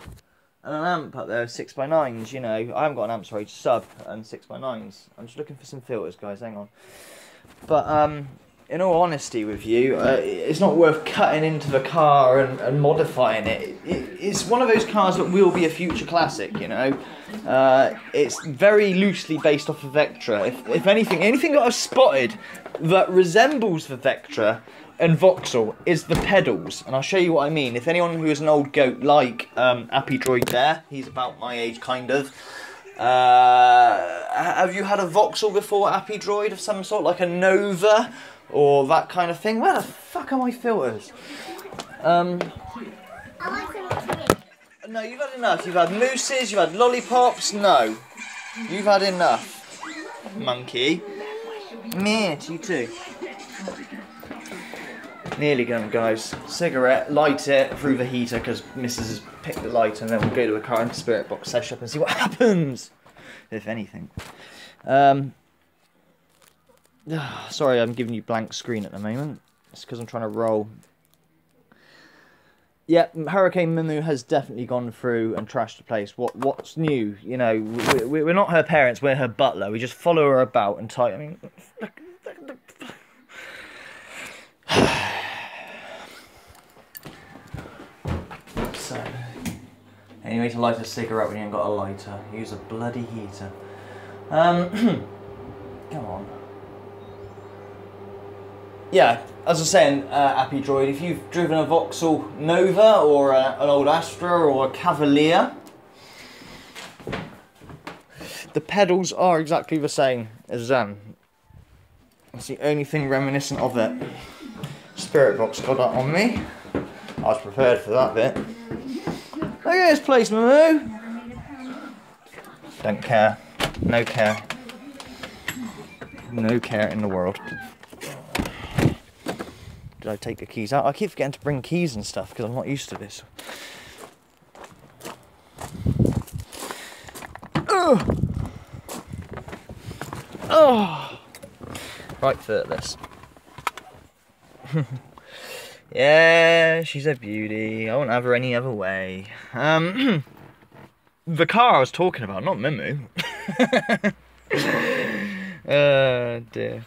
and an amp up there, 6x9s, you know. I haven't got an amp, sorry, sub and 6x9s. I'm just looking for some filters, guys, hang on. But, in all honesty with you, it's not worth cutting into the car and modifying it. It's one of those cars that will be a future classic, you know. It's very loosely based off of Vectra. If anything that I've spotted that resembles the Vectra and Vauxhall is the pedals, and I'll show you what I mean. If anyone who is an old goat like Appy Droid there, he's about my age kind of. Have you had a Vauxhall before, Appy Droid of some sort, like a Nova or that kind of thing? Where the fuck are my filters? I like them. No, you've had enough. You've had mooses, you've had lollipops. No, you've had enough, monkey. Meh, you too. Nearly done, guys. Cigarette, light it through the heater because Mrs. has picked the light, and then we'll go to a car and Spiritbox session up and see what happens, if anything. Sorry, I'm giving you blank screen at the moment. It's because I'm trying to roll. Yeah, Hurricane Mimu has definitely gone through and trashed the place. What's new? You know, we're not her parents, we're her butler. We just follow her about and I mean, look. So, anyway, to light a cigarette when you ain't got a lighter, use a bloody heater. Come on. Yeah, as I was saying, Happy Droid, if you've driven a Vauxhall Nova or an old Astra or a Cavalier, the pedals are exactly the same as them. It's the only thing reminiscent of it. Spiritbox got that on me. I was prepared for that bit. Look at this place, Moo. Don't care. No care. No care in the world. Did I take the keys out? I keep forgetting to bring keys and stuff because I'm not used to this. Oh! Right footless. Yeah, she's a beauty. I won't have her any other way. The car I was talking about, not Mimu. Dear.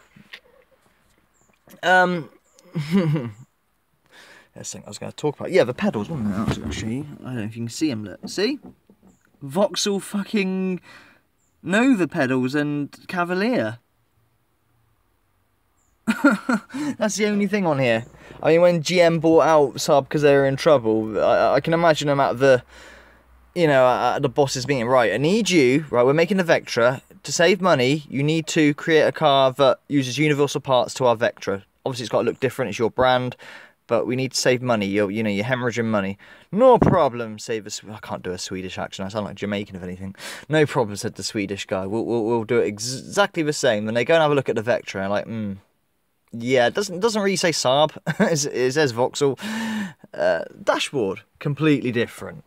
That's the thing I was going to talk about. Yeah, the pedals, wasn't it? I was going to show you. I don't know if you can see them. Look, see? Vauxhall fucking Nova pedals and Cavalier. That's the only thing on here. I mean, when GM bought out Saab because they were in trouble, I can imagine them at the, you know, at the boss's meeting. Right, I need you, right, we're making a Vectra. To save money, you need to create a car that uses universal parts to our Vectra. Obviously, it's got to look different, it's your brand, but we need to save money. You're hemorrhaging money. No problem, I can't do a Swedish accent, I sound like Jamaican if anything. No problem, said the Swedish guy. We'll do it exactly the same. Then they go and have a look at the Vectra and like, yeah, it doesn't really say Saab. It says Vauxhall. Dashboard, completely different.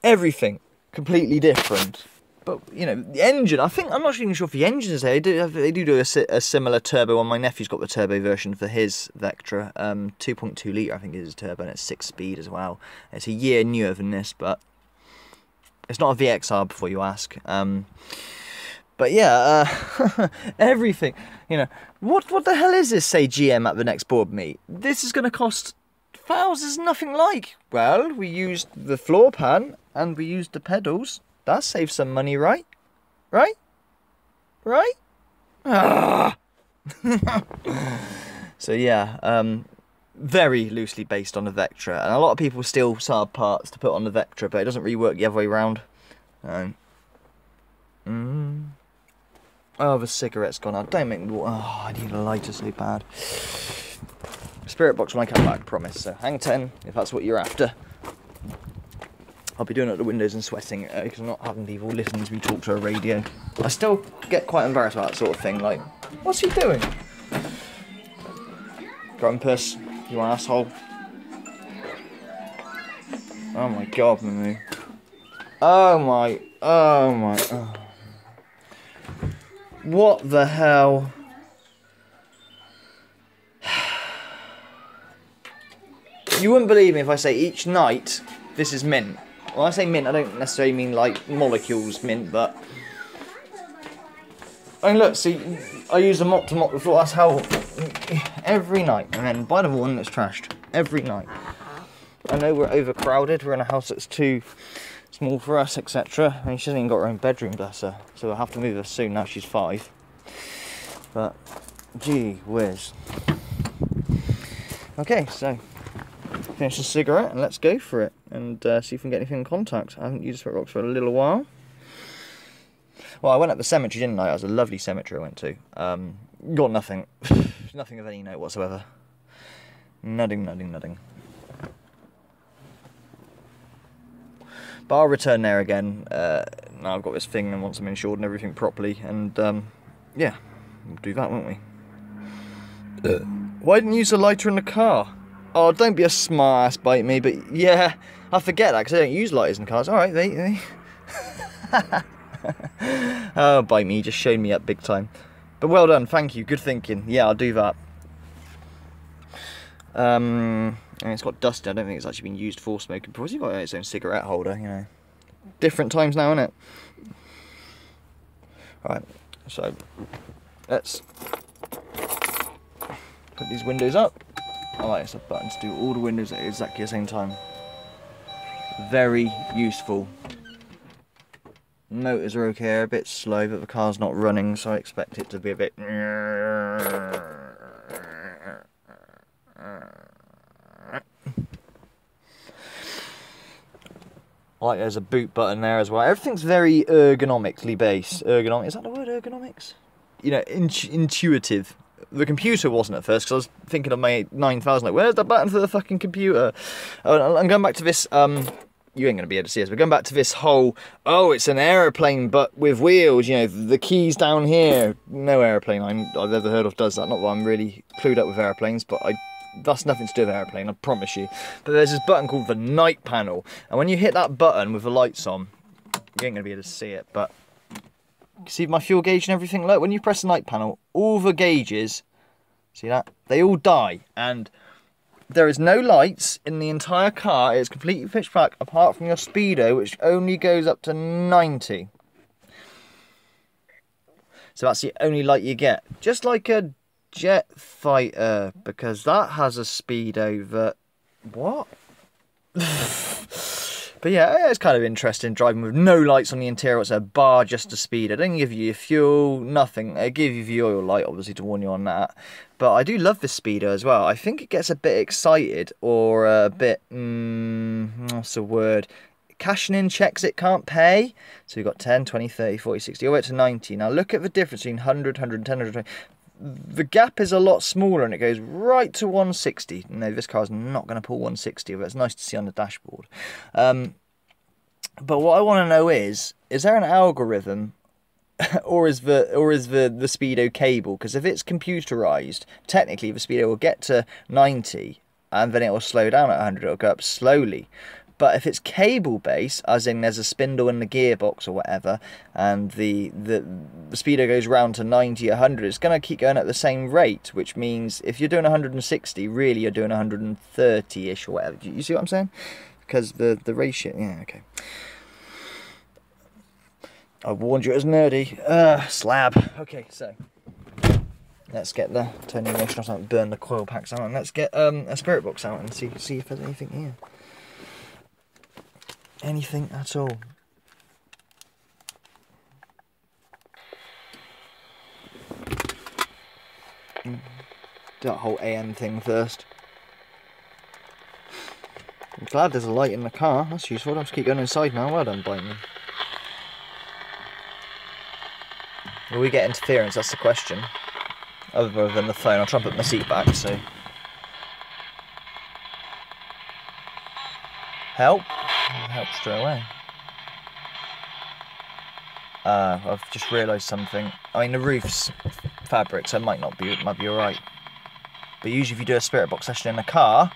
Everything, completely different. But, you know, the engine, I'm not even sure if the engine is there. They do a similar turbo one. My nephew's got the turbo version for his Vectra. 2.2 litre, I think, is his turbo, and it's 6-speed as well. It's a year newer than this, but it's not a VXR before you ask. But yeah, everything, you know. What the hell is this, say GM at the next board meet? This is going to cost thousands, nothing like. Well, we used the floor pan and we used the pedals. That saves some money, right? Right? Right? Ah. So yeah, very loosely based on the Vectra. And a lot of people steal Saab parts to put on the Vectra, but it doesn't really work the other way around. Oh, the cigarette's gone out. Don't make me... Oh, I need a lighter so bad. Spiritbox when I come back, promise. So hang 10 if that's what you're after. I'll be doing it at the windows and sweating because I'm not having people listen to me talk to a radio. I still get quite embarrassed about that sort of thing. Like, what's he doing? Grumpus, you asshole. Oh my god, Moo. Oh my. Oh. What the hell? You wouldn't believe me if I say each night this is mint. When I say mint, I don't necessarily mean like molecules mint, but... I mean, look, see, I use a mop to mop the floor, that's how... Every night, and then by the morning it's trashed. Every night. I know we're overcrowded, we're in a house that's too small for us, etc. I mean, she hasn't even got her own bedroom, bless her. So we'll have to move her soon, now she's 5. But, gee whiz. Okay, so... finish the cigarette and let's go for it and see if we can get anything in contact. I haven't used Spiritbox for a little while. Well, I went up the cemetery, didn't I? It was a lovely cemetery I went to. Got nothing. Nothing of any note whatsoever. Nothing. But I'll return there again. Now I've got this thing and once I'm insured and everything properly. And yeah, we'll do that, won't we? Why didn't you use a lighter in the car? Oh, don't be a smart ass, bite me, but yeah, I forget that because I don't use lighters in cars. Alright, they. Oh, bite me, you just showed me up big time. But well done, thank you, good thinking. Yeah, I'll do that. And it's got dust. I don't think it's actually been used for smoking. Probably got its own cigarette holder, you know. Different times now, innit? Right, so let's put these windows up. I like this button to do all the windows at exactly the same time. Very useful. Motors are okay, they're a bit slow, but the car's not running, so I expect it to be a bit. Like there's a boot button there as well. Everything's very ergonomically based. Ergonomic, is that the word, ergonomics? You know, intuitive. The computer wasn't at first, because I was thinking of my 9000, like, where's the button for the fucking computer? I'm going back to this, you ain't going to be able to see us, but going back to this whole, oh, it's an aeroplane, but with wheels, you know, the keys down here. No aeroplane I've ever heard of does that. Not that I'm really clued up with aeroplanes, but that's nothing to do with aeroplane, I promise you. But there's this button called the night panel, and when you hit that button with the lights on, you ain't going to be able to see it, but see my fuel gauge and everything? Look, when you press the night panel, all the gauges, see that? They all die, and there is no lights in the entire car. It's completely pitch black, apart from your speedo, which only goes up to 90. So that's the only light you get. Just like a jet fighter, because that has a speedo that... What? But yeah, it's kind of interesting driving with no lights on the interior. It's a bar, just a speedo. They don't give you your fuel, nothing. They give you the oil light, obviously, to warn you on that. But I do love this speedo as well. I think it gets a bit excited, or a bit, what's the word? Cashing in checks it can't pay. So we've got 10, 20, 30, 40, 60, all the way up to 90. Now look at the difference between 100, 110, 120. The gap is a lot smaller and it goes right to 160. No, this car's not going to pull 160, but it's nice to see on the dashboard. But what I want to know is there an algorithm or is the speedo cable? Because if it's computerized, technically the speedo will get to 90 and then it will slow down at 100. It'll go up slowly. But if it's cable based, as in there's a spindle in the gearbox or whatever, and the speedo goes round to 90, 100, it's going to keep going at the same rate, which means if you're doing 160, really you're doing 130-ish or whatever. Do you see what I'm saying? Because the ratio, yeah, okay. I warned you it was nerdy. Slab. Okay, so let's get the turn the ignition off, burn the coil packs out, and let's get a Spiritbox out and see if there's anything here. Anything at all. That whole AM thing first. I'm glad there's a light in the car. That's useful. I'll just keep going inside now. Well done, biting me. Will we get interference? That's the question. Other than the phone. I'll try and put my seat back, so... Help? Help straight away. I've just realised something. I mean, the roof's fabric, so it might be alright. But usually if you do a Spiritbox session in a car,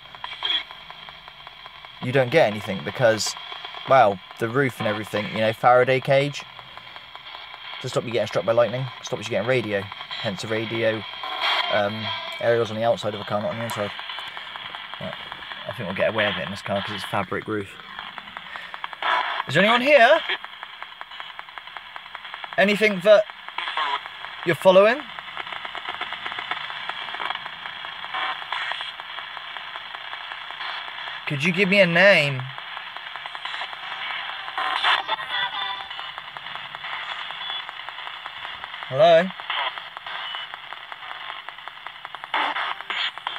you don't get anything because, well, the roof and everything, you know, Faraday cage, to stop you getting struck by lightning, stops you getting radio. Hence the radio aerials on the outside of a car, not on the inside. Right. I think we'll get away with it in this car because it's fabric roof. Is there anyone here? Anything that you're following? Could you give me a name? Hello?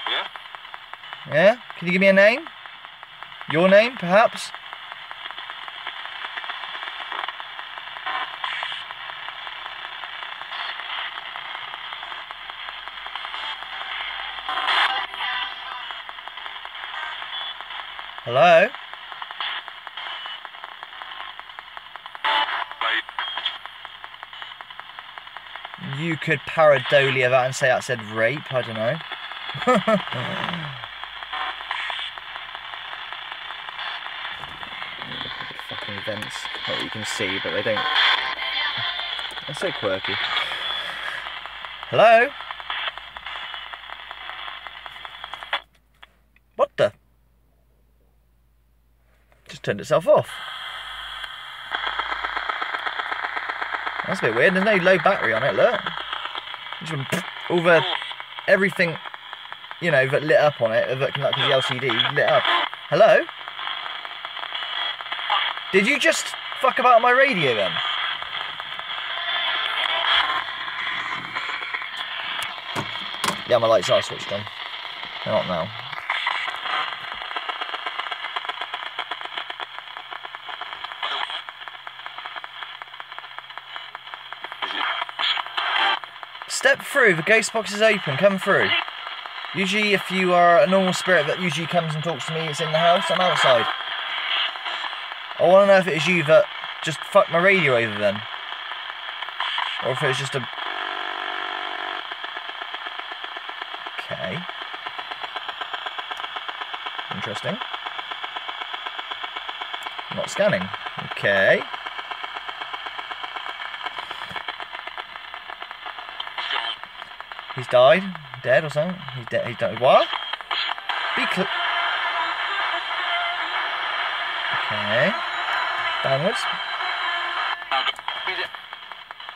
Yeah? Yeah? Can you give me a name? Your name, perhaps? Hello? You could pareidolia that and say that said rape, I don't know. Fucking vents. Not that you can see, but they don't. They're so quirky. Hello? What the? Just turned itself off. That's a bit weird. There's no low battery on it, look. Just went all the everything, you know, that lit up on it, that can, like the LCD lit up. Hello? Did you just fuck about my radio then? Yeah, my lights are switched on. They're not now. Step through, the ghost box is open, come through. Usually if you are a normal spirit that usually comes and talks to me, it's in the house, I'm outside. I want to know if it is you that just fucked my radio over then. Or if it was just a... Okay. Interesting. Not scanning. Okay. He's died? Dead or something? He's dead. He's died. What? Be clear. Okay. Downwards.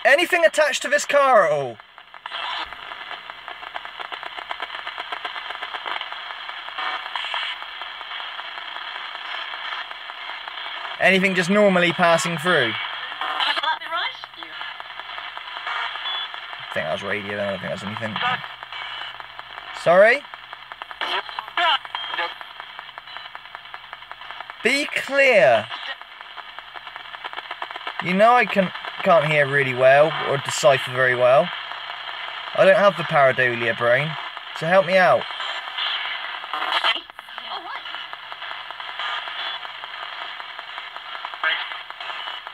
Anything attached to this car at all? Anything just normally passing through? I think that was radio, I don't think that's anything. Sorry? Be clear. You know I can't hear really well, or decipher very well. I don't have the pareidolia brain, so help me out.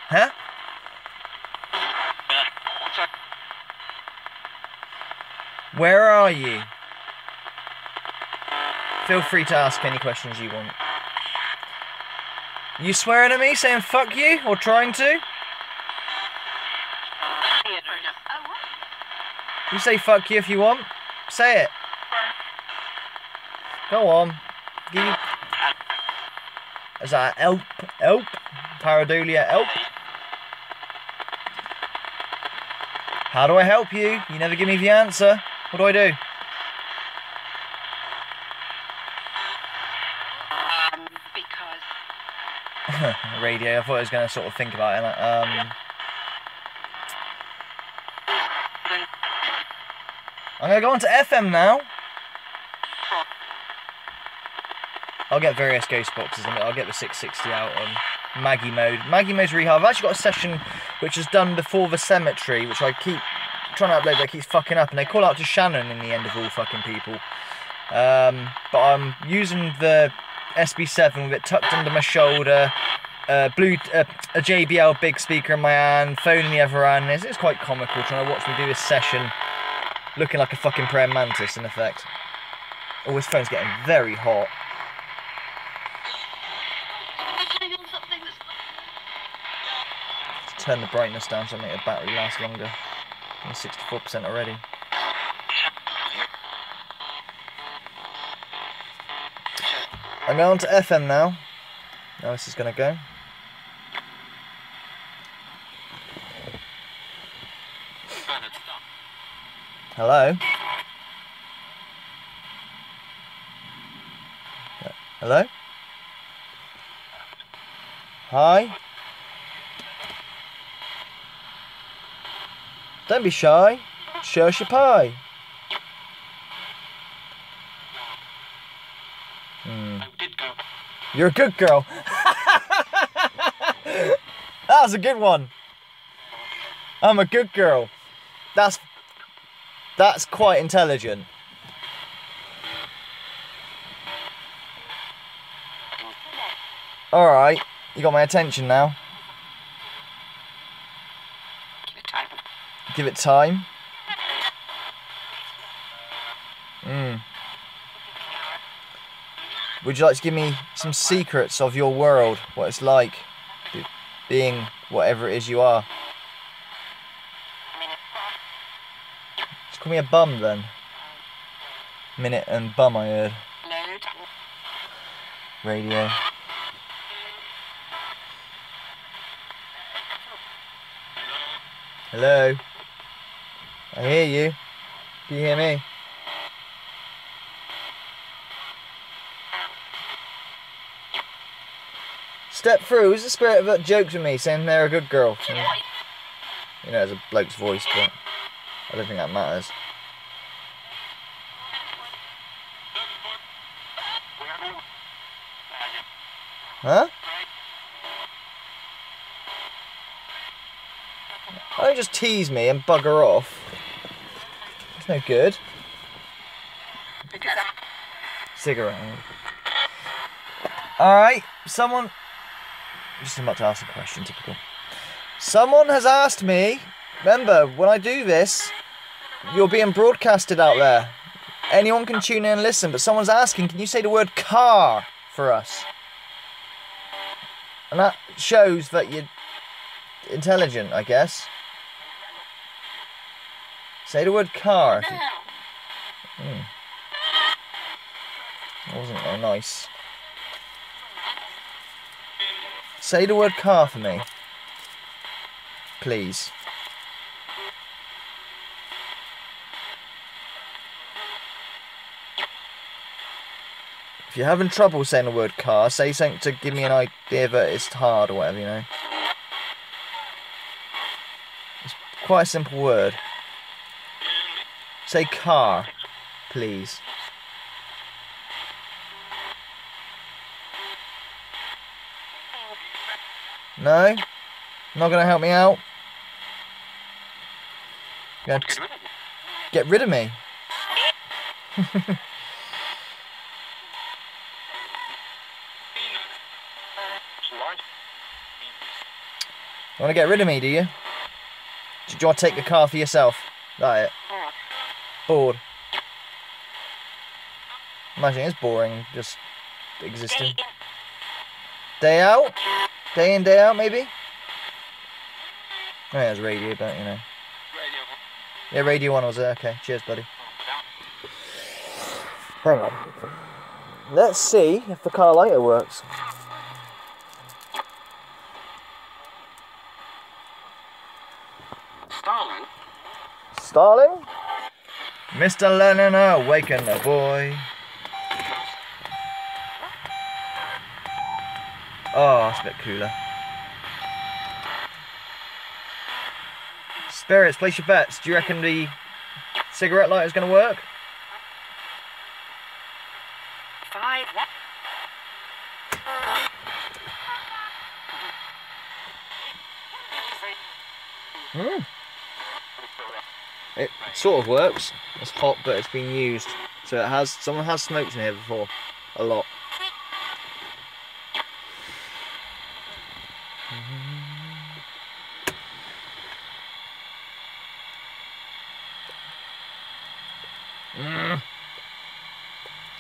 Huh? Where are you? Feel free to ask any questions you want. You swearing at me, saying fuck you, or trying to? You say fuck you if you want. Say it. Go on. Give you... Is that elp? Elp? Pareidolia elp? How do I help you? You never give me the answer. What do I do? Because... Radio, I thought I was going to sort of think about it. I'm going to go on to FM now. I'll get various ghost boxes. I'll get the 660 out on Maggie mode. Maggie mode's really hard. I've actually got a session which is done before the cemetery, which I keep trying to upload, but it keeps fucking up. And they call out to Shannon in the end of all fucking people. But I'm using the SB7 with it tucked under my shoulder, a JBL big speaker in my hand, phone in the other hand. It's quite comical trying to watch me do this session looking like a fucking praying mantis in effect. Oh, his phone's getting very hot. Let's turn the brightness down so I make the battery last longer. I'm 64% already. I'm going to FM now. Now this is going to go. Hello? Hello? Hi? Don't be shy. Show us your pie. You're a good girl. That was a good one. I'm a good girl. That's quite intelligent. Alright, you got my attention now. Give it time. Would you like to give me some secrets of your world? What it's like being whatever it is you are? Just call me a bum then. Minute and bum, I heard. Radio. Hello? I hear you. Can you hear me? Step through. Who's the spirit that jokes with me, saying they're a good girl? You know, it's a bloke's voice, but I don't think that matters. Huh? Don't just tease me and bugger off. It's no good. Cigarette. Alright, someone... Just about to ask a question, typical. Someone has asked me... Remember, when I do this, you're being broadcasted out there. Anyone can tune in and listen, but someone's asking, can you say the word car for us? And that shows that you're intelligent, I guess. Say the word car. That wasn't very nice. Say the word car for me. Please. If you're having trouble saying the word car, say something to give me an idea that it's hard or whatever, you know. It's quite a simple word. Say car, please. No? Not gonna help me out? You're gonna get rid of me? You want to get rid of me, do you? Do you want to take the car for yourself? That it. Bored. Imagine it's boring, just existing. Day out? Day in, day out, maybe? Oh, yeah, it's radio, but you know. Yeah, radio 1 was there. Okay, cheers, buddy. Hang on. Let's see if the car lighter works. Starling? Mr. Lennon, awaken the boy. Oh, that's a bit cooler. Spirits, place your bets. Do you reckon the cigarette lighter is going to work? 5. It sort of works. It's hot, but it's been used. So it has. Someone has smoked in here before. A lot.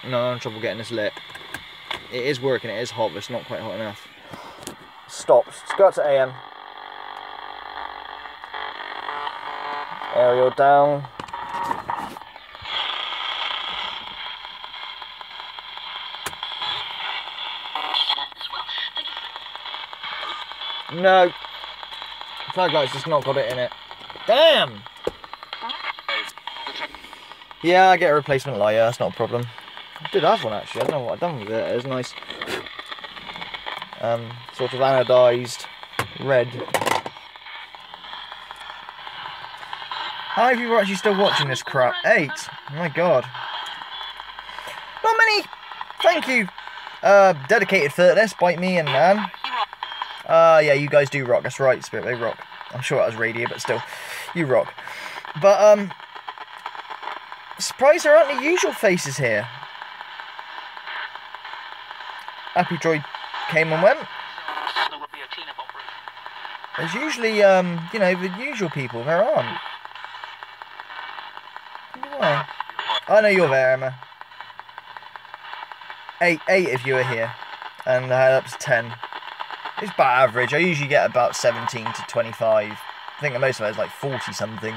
No, I'm in trouble getting this lit. It is working, it is hot, but it's not quite hot enough. Stop. Let's go up to AM. Aerial down. No. Flag light's just not got it in it. Damn! Yeah, I get a replacement lighter, that's not a problem. I did have one actually, I don't know what I've done with it. It was nice. Sort of anodised red. How many people are actually still watching this crap? 8? Oh my god. Not many! Thank you! Dedicated for this, Bite Me and Nan. Yeah, you guys do rock, that's right, Spirit, they rock. I'm sure that was radio, but still, you rock. But, surprised there aren't the usual faces here. Happy Droid came and went. There's usually, you know, the usual people. There aren't. Why? I know you're there, Emma. eight if you were here, and I had up to 10. It's about average. I usually get about 17 to 25. I think the most of it is like 40 something.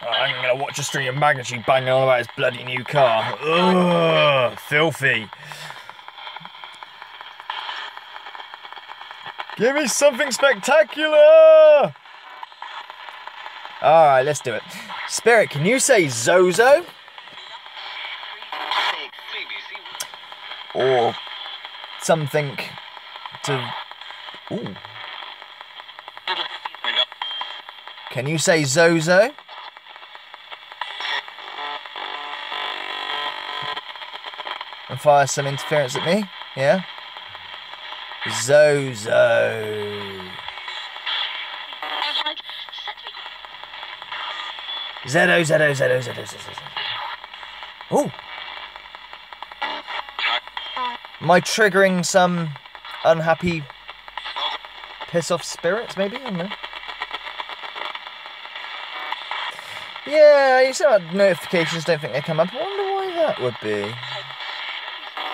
I'm gonna watch a stream of Magnitude banging on about his bloody new car. Ugh, filthy. Give me something spectacular! Alright, let's do it. Spirit, can you say Zozo? Or something to... Ooh. Can you say Zozo? And fire some interference at me? Yeah? Zozo. Zedo. Ooh. Am I triggering some unhappy piss off spirits, maybe? I don't know. Yeah, you said about notifications, don't think they come up. I wonder why that would be.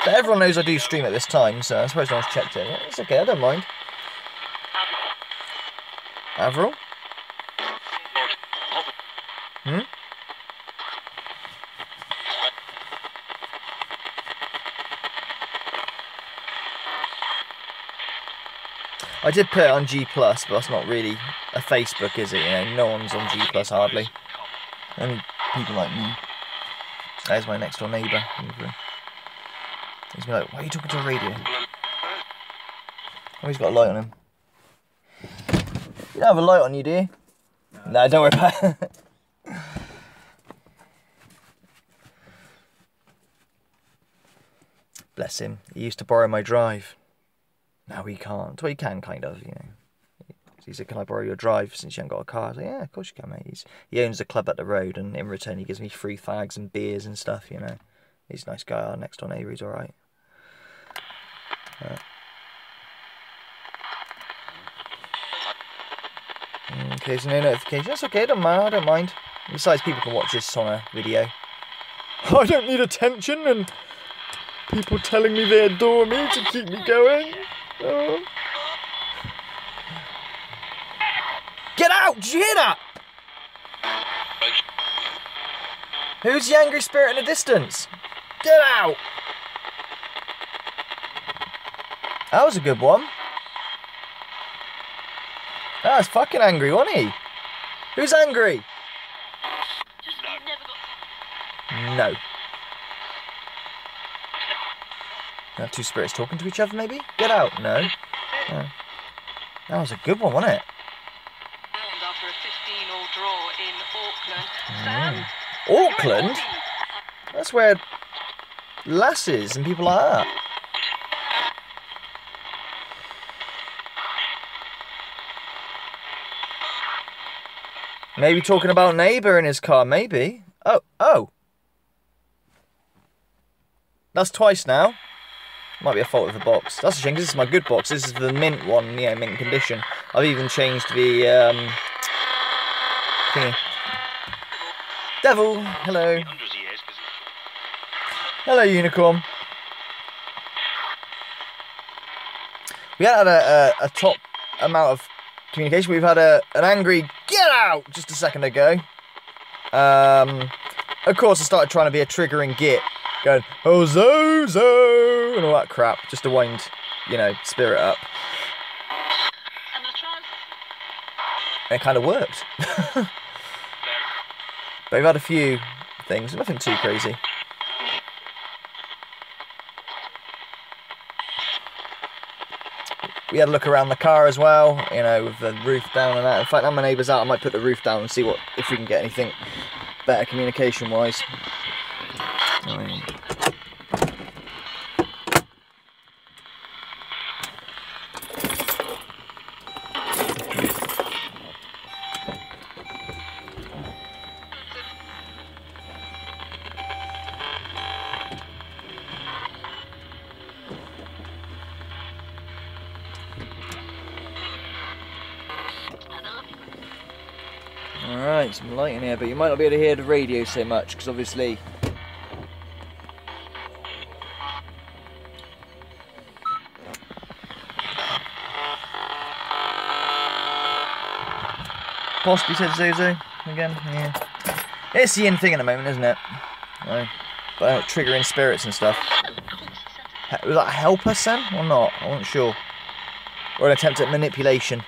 But everyone knows I do stream at this time, so I suppose no one's checked it. Yeah, it's okay, I don't mind. Avril? Hmm? I did put it on G+, but that's not really a Facebook, is it? You know, no one's on G+, hardly. Only people like me. There's my next door neighbour. He's gonna be like, why are you talking to a radio? Oh, he's got a light on him. You don't have a light on you, do you? No, don't worry about it. Bless him. He used to borrow my drive. Now he can't. Well, he can, kind of, you know. He said, can I borrow your drive since you haven't got a car? I was like, yeah, of course you can, mate. He owns a club up the road, and in return he gives me free fags and beers and stuff, you know. He's a nice guy. Our next door neighbour, he's alright. Okay, so no notification. That's okay, I don't mind. Besides, people can watch this on a video. I don't need attention and people telling me they adore me to keep me going. Oh. Get out! Did you hear that? Who's the angry spirit in the distance? Get out! That was a good one. That was fucking angry, wasn't he? Who's angry? No. Have two spirits talking to each other, maybe? Get out. No. No. That was a good one, wasn't it? After a 15-all draw in Auckland. Auckland? That's where lasses and people like that. Maybe talking about neighbour in his car, maybe. Oh. That's twice now. Might be a fault with the box. That's a shame, because this is my good box. This is the mint one, yeah, mint condition. I've even changed the, thingy. Devil, hello. Hello, Unicorn. We had a top amount of communication. We've had an angry get out just a second ago. Of course, I started trying to be a triggering git, going, oh, Zozo, and all that crap, just to wind, you know, spirit up. And it kind of worked. But we've had a few things, nothing too crazy. We had a look around the car as well, you know, with the roof down and that. In fact, now my neighbour's out, I might put the roof down and see if we can get anything better communication-wise. make some light in here, but you might not be able to hear the radio so much, because obviously... Possibly said Zozo again, yeah. It's the in thing at the moment, isn't it? No. But triggering spirits and stuff. Was that a helper, Sam, or not? I wasn't sure. Or an attempt at manipulation.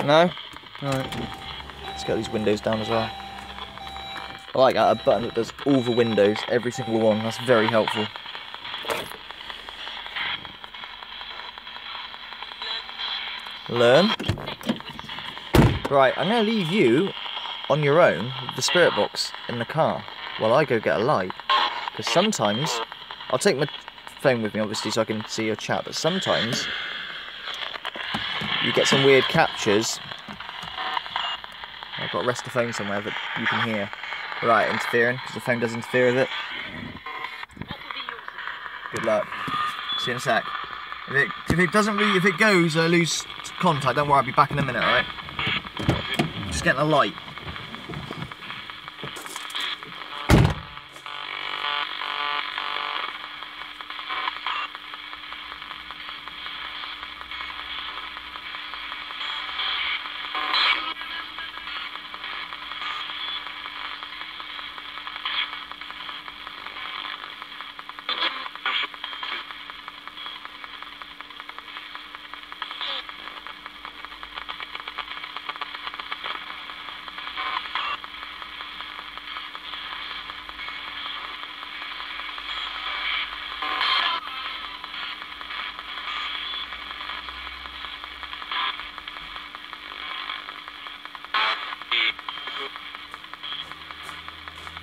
No? Alright. Let's get these windows down as well. I like that, a button that does all the windows, every single one. That's very helpful. Learn. Right, I'm going to leave you on your own with the spirit box in the car while I go get a light. Because sometimes, I'll take my phone with me obviously so I can see your chat, but sometimes you get some weird captures. I've got to rest the phone somewhere that you can hear. Right, interfering, because the phone does interfere with it. Good luck. See you in a sec. If it goes, I lose contact, don't worry, I'll be back in a minute, alright? Just getting a light.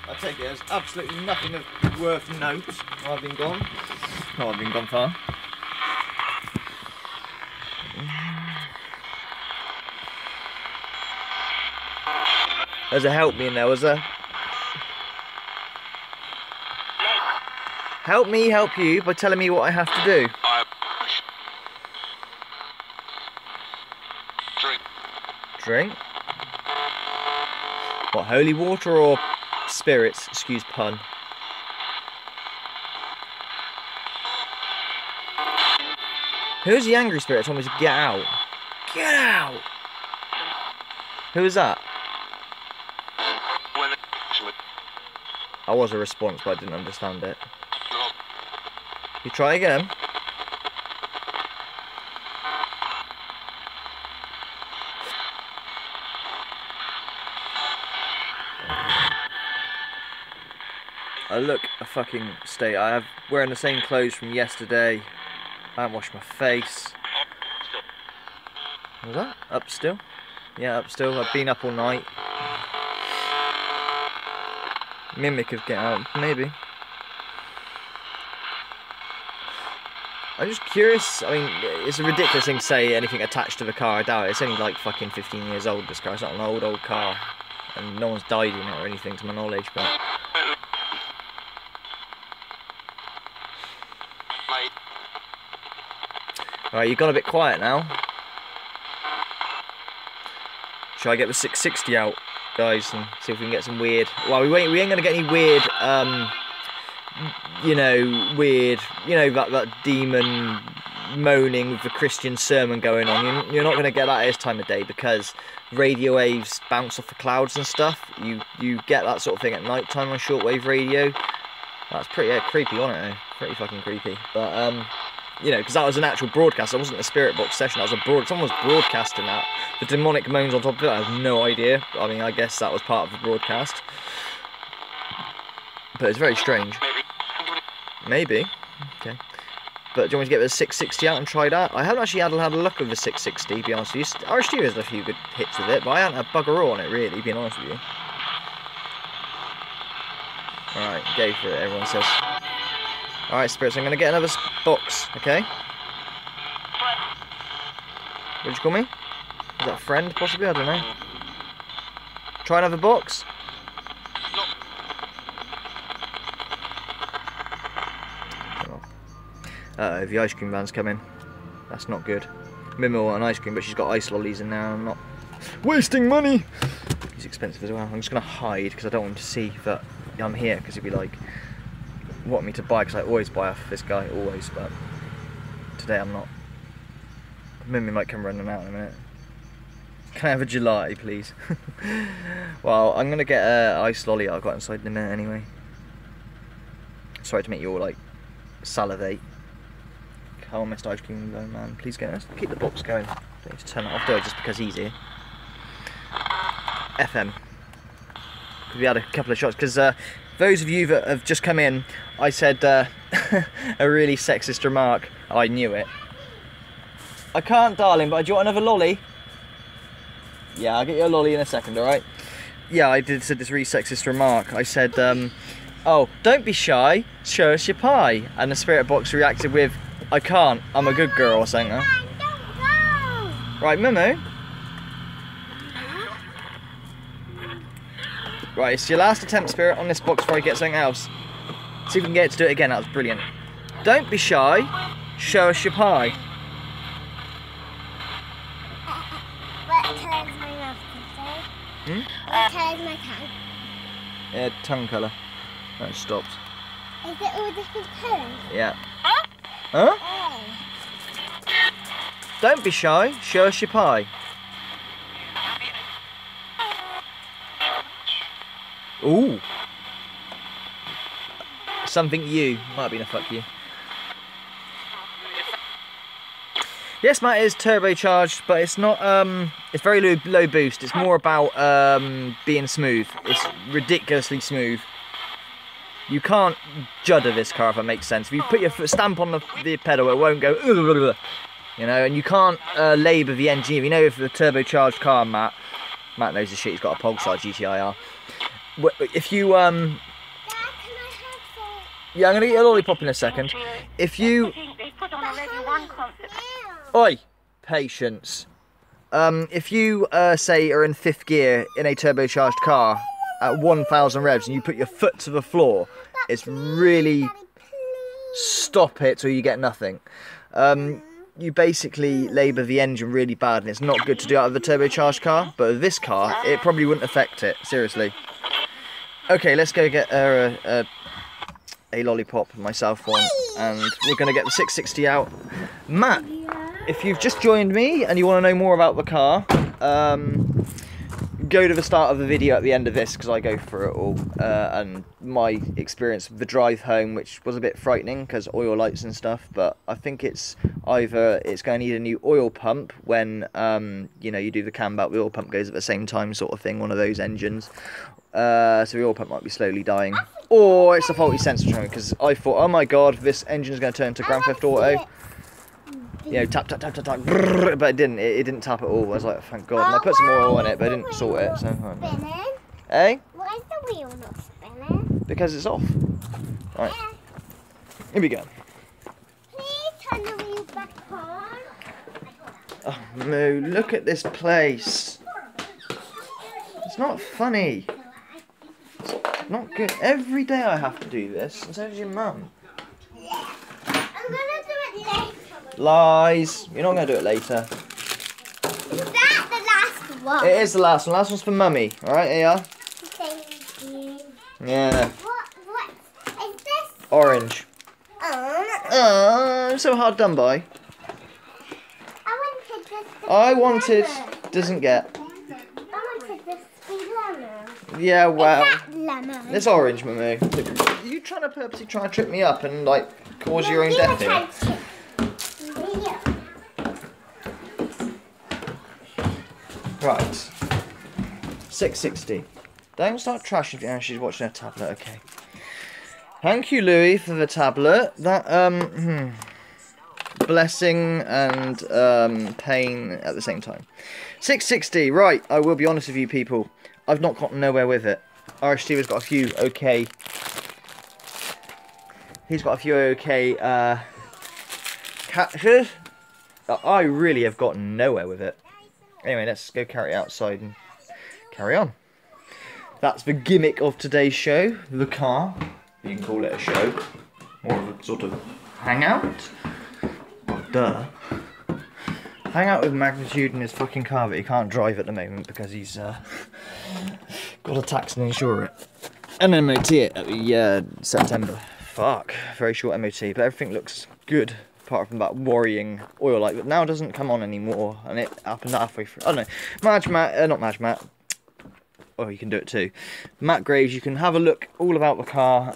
I take it as absolutely nothing of worth note while I've been gone. Oh, I've been gone far. There's a help me in there, was there? Help me help you by telling me what I have to do. Drink? What, holy water or spirits? Excuse pun. Who's the angry spirit told me to get out? Get out! Who was that? I was a response, but I didn't understand it. You try again? I look a fucking state. I have wearing the same clothes from yesterday. I haven't washed my face. Was that? Up still? Yeah, up still. I've been up all night. Mimic of get out, maybe. I'm just curious. I mean, it's a ridiculous thing to say anything attached to the car. I doubt it. It's only like fucking 15 years old, this car. It's not an old car. And no one's died in it or anything to my knowledge, but... Alright, you've gone a bit quiet now. Shall I get the 660 out, guys, and see if we can get some weird... Well, we ain't going to get any weird, that demon moaning with the Christian sermon going on. You're not going to get that at this time of day because radio waves bounce off the clouds and stuff. You get that sort of thing at night time on shortwave radio. That's pretty creepy, wasn't it? Pretty fucking creepy. But, you know, because that was an actual broadcast. That wasn't a Spiritbox session. That was someone was broadcasting that. The demonic moans on top of it, I have no idea. I mean, I guess that was part of the broadcast. But it's very strange. Maybe. Okay. But do you want me to get the 660 out and try that? I haven't actually had a look at the 660, to be honest with you. RSG has a few good hits with it, but I haven't had bugger all on it, really, being honest with you. Alright, go for it, everyone says. Alright, Spirits, I'm going to get another box, okay? What did you call me? Is that a friend, possibly? I don't know. Try another box? Uh-oh, the ice cream van's coming. That's not good. Mimmo want an ice cream, but she's got ice lollies in there. I'm not Wasting money. He's expensive as well. I'm just going to hide because I don't want him to see that I'm here, because he'd be like, want me to buy, because I always buy off this guy, always, but today I'm not. Mummy might come running out in a minute. Can I have a gelati, please? Well, I'm going to get an iced lolly I've got inside in a minute anyway. Sorry to make you all like salivate. How missed ice cream going, man. Please get us. Keep the box going. Don't need to turn it off, do I, just because he's here. FM. We had a couple of shots, because those of you that have just come in, I said a really sexist remark. I knew it. I can't, darling, but do you want another lolly? Yeah, I'll get you a lolly in a second, alright? Yeah, I said this really sexist remark. I said, oh, don't be shy, show us your pie. And the Spiritbox reacted with, I can't, I'm a good girl, or something. Right, Momo. Right, it's your last attempt, Spirit, on this box before I get something else. See if we can get it to do it again. That was brilliant. Don't be shy, show us your pie. What colour is my mouth today? What colour is my tongue? Yeah, tongue colour. No, it stopped. Is it all different colours? Yeah. Huh? Oh. Don't be shy, show us your pie. Ooh. Something you. Might have been a fuck you. Yes, Matt, it is turbocharged, but it's not, it's very low boost. It's more about being smooth. It's ridiculously smooth. You can't judder this car, if that makes sense. If you put your stamp on the pedal, it won't go, you know, and you can't labour the engine. If you know, if the turbocharged car, Matt knows the shit, he's got a Pulsar GTIR. If you, Dad, can I have some? yeah, I'm going to get you a lollipop in a second. If you, oi, patience. If you, say, are in 5th gear in a turbocharged car at 1,000 revs and you put your foot to the floor, it's really, stop it till you get nothing. You basically labour the engine really bad, and it's not good to do out of the turbocharged car, but with this car, it probably wouldn't affect it, seriously. Okay, let's go get a lollipop, myself one, and we're going to get the 660 out. Matt, if you've just joined me and you want to know more about the car, go to the start of the video at the end of this, because I go through it all, and my experience of the drive home, which was a bit frightening because oil lights and stuff, but I think it's either it's going to need a new oil pump when you know, you do the cam belt, the oil pump goes at the same time, sort of thing, one of those engines. So the oil pump might be slowly dying, or it's a faulty sensor train, because I thought, oh my god, this engine is going to turn to Grand Theft Auto. You know, tap, tap, tap, tap, tap, brrr, but it didn't. It didn't tap at all. I was like, thank God. And I put some more oil in it, but I didn't sort it. So, Spinning? eh? Why is the wheel not spinning? Because it's off. Right. Here we go. Please turn the wheel back on. Oh, Moo, look at this place. It's not funny. It's not good. Every day I have to do this, and so does your mum. I'm gonna do it later. Lies. You're not going to do it later. Is that the last one? It is the last one. Last one's for Mummy. Alright, here you are. Thank you. Yeah. What is this? Orange. Oh, I'm so hard done by. I wanted this to be I wanted... lemon. Doesn't get... I wanted this to be lemon. Yeah, well... Is that lemon? It's orange, Mummy. Are you trying to purposely try and trip me up and, like, cause your own Give death here? attention. Yeah. Right. 660. Don't start trashing if she's watching her tablet, okay. Thank you, Louis, for the tablet. That, blessing and, pain at the same time. 660, right, I will be honest with you people. I've not gotten nowhere with it. Irish Steve's got a few okay... He's got a few okay, catches. I really have gotten nowhere with it. Anyway, let's go carry it outside and carry on. That's the gimmick of today's show. The car. You can call it a show. More of a sort of hangout. Oh, duh. Hang out with Magnitude in his fucking car, but he can't drive at the moment because he's got a tax and insure it. And MOT it at the September. Fuck, very short MOT, but everything looks good apart from that worrying oil light. But now it doesn't come on anymore, and it happened halfway through. I don't know. Not Madge Matt. Oh, you can do it too. Matt Graves, you can have a look all about the car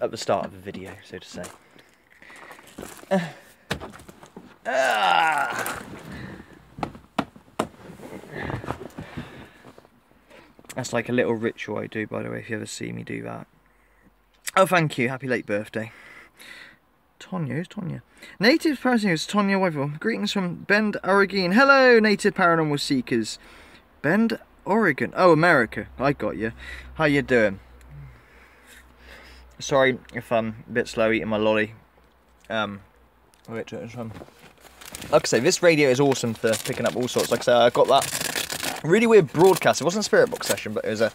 at the start of the video, so to say. That's like a little ritual I do, by the way, if you ever see me do that. Oh, thank you. Happy late birthday. Tonya, who's Tonya? Native Paranormal is Tonya Weaver. Greetings from Bend, Oregon. Hello, Native Paranormal Seekers. Bend, Oregon. Oh, America. I got you. How you doing? Sorry if I'm a bit slow eating my lolly. Like I say, this radio is awesome for picking up all sorts. Like I say, I got that really weird broadcast. It wasn't a Spiritbox session, but it was a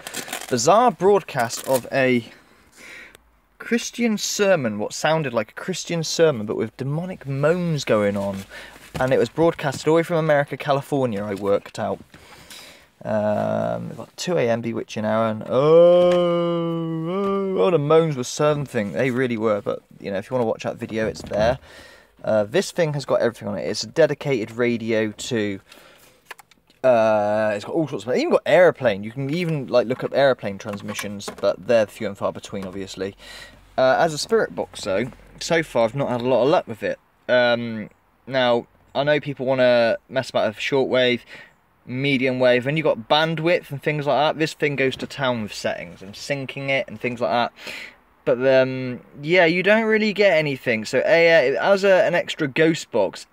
bizarre broadcast of a Christian sermon, what sounded like a Christian sermon, but with demonic moans going on. And it was broadcasted all the way from America, California, I worked out. About 2 AM, bewitching hour, and oh, the moans were something. They really were, but, you know, if you want to watch that video, it's there. This thing has got everything on it. It's a dedicated radio to... it's got all sorts of... It's even got airplane. You can even like look up airplane transmissions, but they're few and far between, obviously. As a Spiritbox, though, so far I've not had a lot of luck with it. Now, I know people want to mess about with shortwave, medium wave, and you've got bandwidth and things like that. This thing goes to town with settings and syncing it and things like that. But yeah, you don't really get anything. So as an extra ghost box,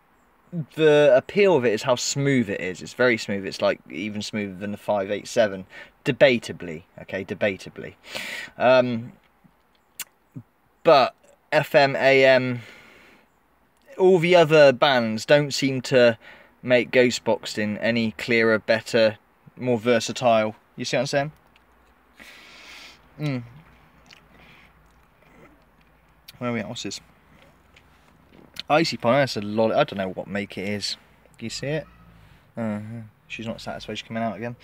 the appeal of it is how smooth it is. It's very smooth. It's like even smoother than the 587, debatably. Okay, debatably. But FM, AM, all the other bands don't seem to make ghost boxing any clearer, better, more versatile. You see what I'm saying? Where are we at? What's this? Icy Pine, that's a lot. I don't know what make it is. Can you see it? She's not satisfied. She's coming out again.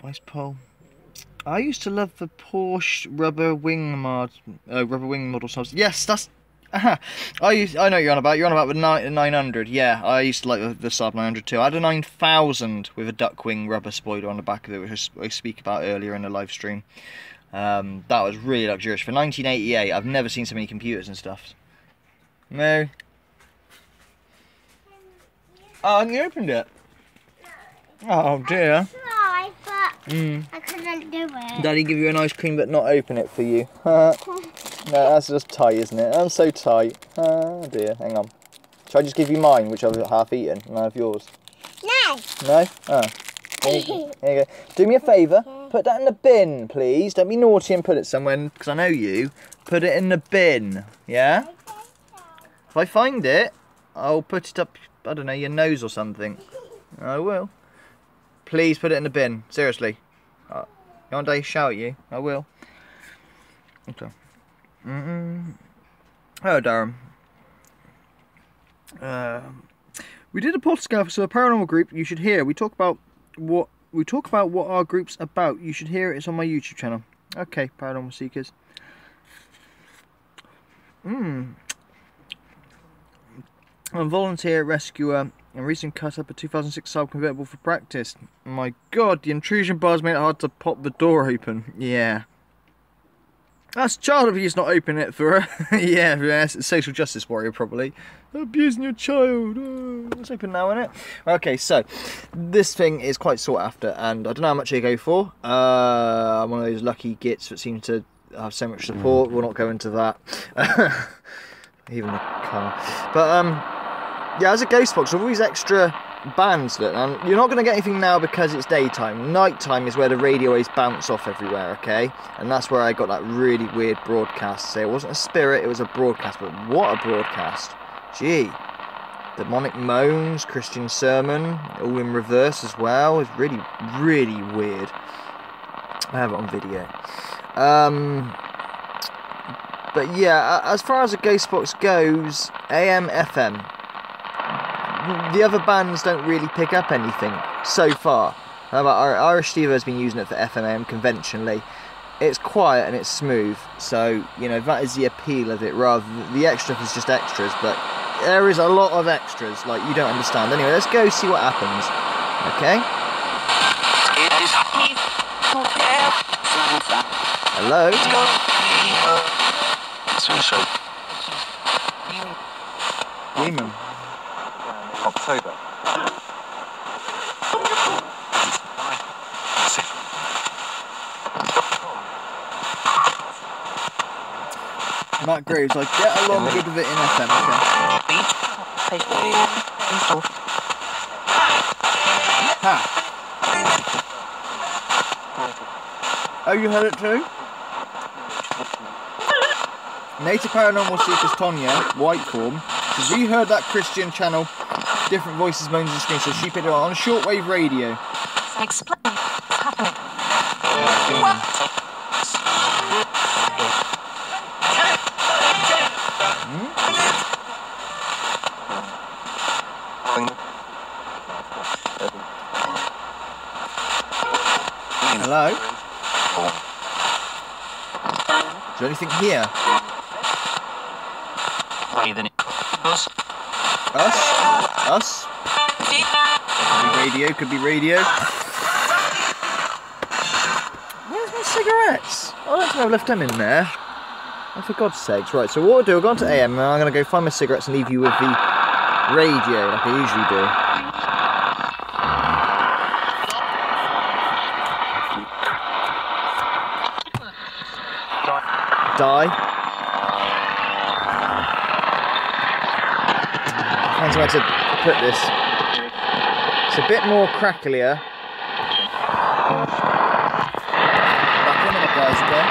Ice pole. I used to love the Porsche rubber wing model subs. Yes, that's. I know what you're on about. You're on about the 900. Yeah, I used to like the Saab 900 too. I had a 9000 with a duck wing rubber spoiler on the back of it, which I speak about earlier in the live stream. That was really luxurious. For 1988, I've never seen so many computers and stuff. No. Oh, and you opened it? Oh dear. I tried, but I couldn't do it. Daddy give you an ice cream but not open it for you. No, that's just tight, isn't it? I'm so tight. Oh dear, hang on. Shall I just give you mine, which I've half eaten, and I have yours? No. No? Oh. Here you go. Do me a favour, put that in the bin, please. Don't be naughty and put it somewhere, because I know you. Put it in the bin, yeah? If I find it, I'll put it up, I don't know, your nose or something. I will. Please put it in the bin, seriously. You want to shout at you? I will. Okay. Oh, Darren. We did a podcast, so a paranormal group you should hear. We talk about what our group's about. You should hear it. It's on my YouTube channel. Okay, Paranormal Seekers. I'm a volunteer rescuer and recently cut up a 2006 Saab convertible for practice. My God, the intrusion bars made it hard to pop the door open. Yeah. That's child abuse not opening it for her. Yeah, it's a social justice warrior probably. Abusing your child. Oh, it's open now, isn't it? Okay, so this thing is quite sought after, and I don't know how much they go for. I'm one of those lucky gits that seem to have so much support. We'll not go into that. Even the car. But yeah, as a ghost box, all these extra bands that you're not going to get anything now because it's daytime. Nighttime is where the radio waves bounce off everywhere, okay? And that's where I got that really weird broadcast. So it wasn't a spirit, it was a broadcast, but what a broadcast. Gee. Demonic moans, Christian sermon, all in reverse as well. It's really, really weird. I have it on video. But yeah, as far as a ghost box goes, AM, FM. the other bands don't really pick up anything so far. Our Irish Steve has been using it for FMM conventionally. It's quiet and it's smooth, so you know that is the appeal of it. Rather, the extra is just extras, but there is a lot of extras like you don't understand. Anyway, let's go see what happens. Okay. Hello. Demon. October. Matt Graves, I get along good with it in FM, okay. Ha! Oh, you heard it too? Native Paranormal Seekers Tonya, white form, says we heard that Christian channel, different voices, moans and screams, so she put it on shortwave radio. Explain what's happening. Hello? Is there anything here? Us? Could be radio. Where's my cigarettes? I don't think I've left them in there. Oh, for God's sakes. Right, so what I'll do, I'll go on to AM and I'm going to go find my cigarettes and leave you with the radio like I usually do. Die. Depends where to put this. It's a bit more cracklier. Back in a minute, guys, okay?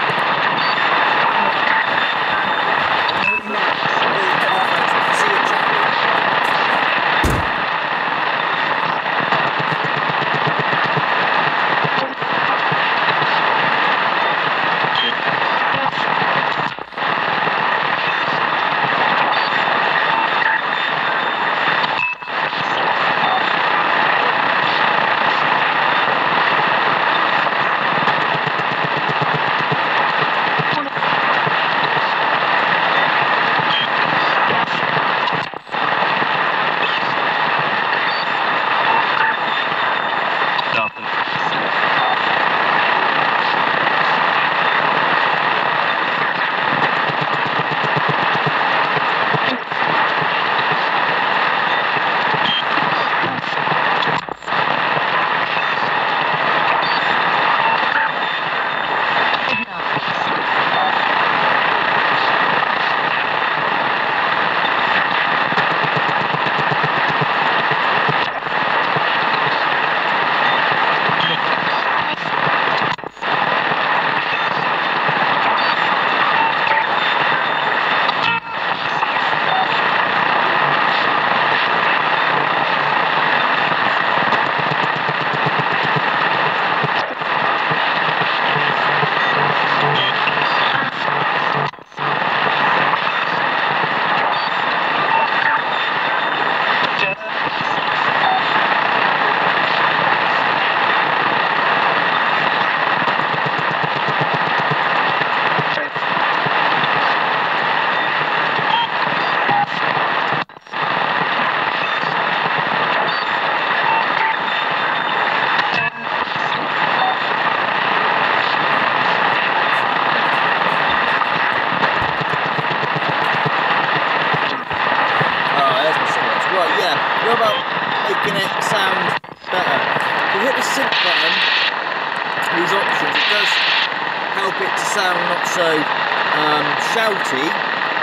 Shouty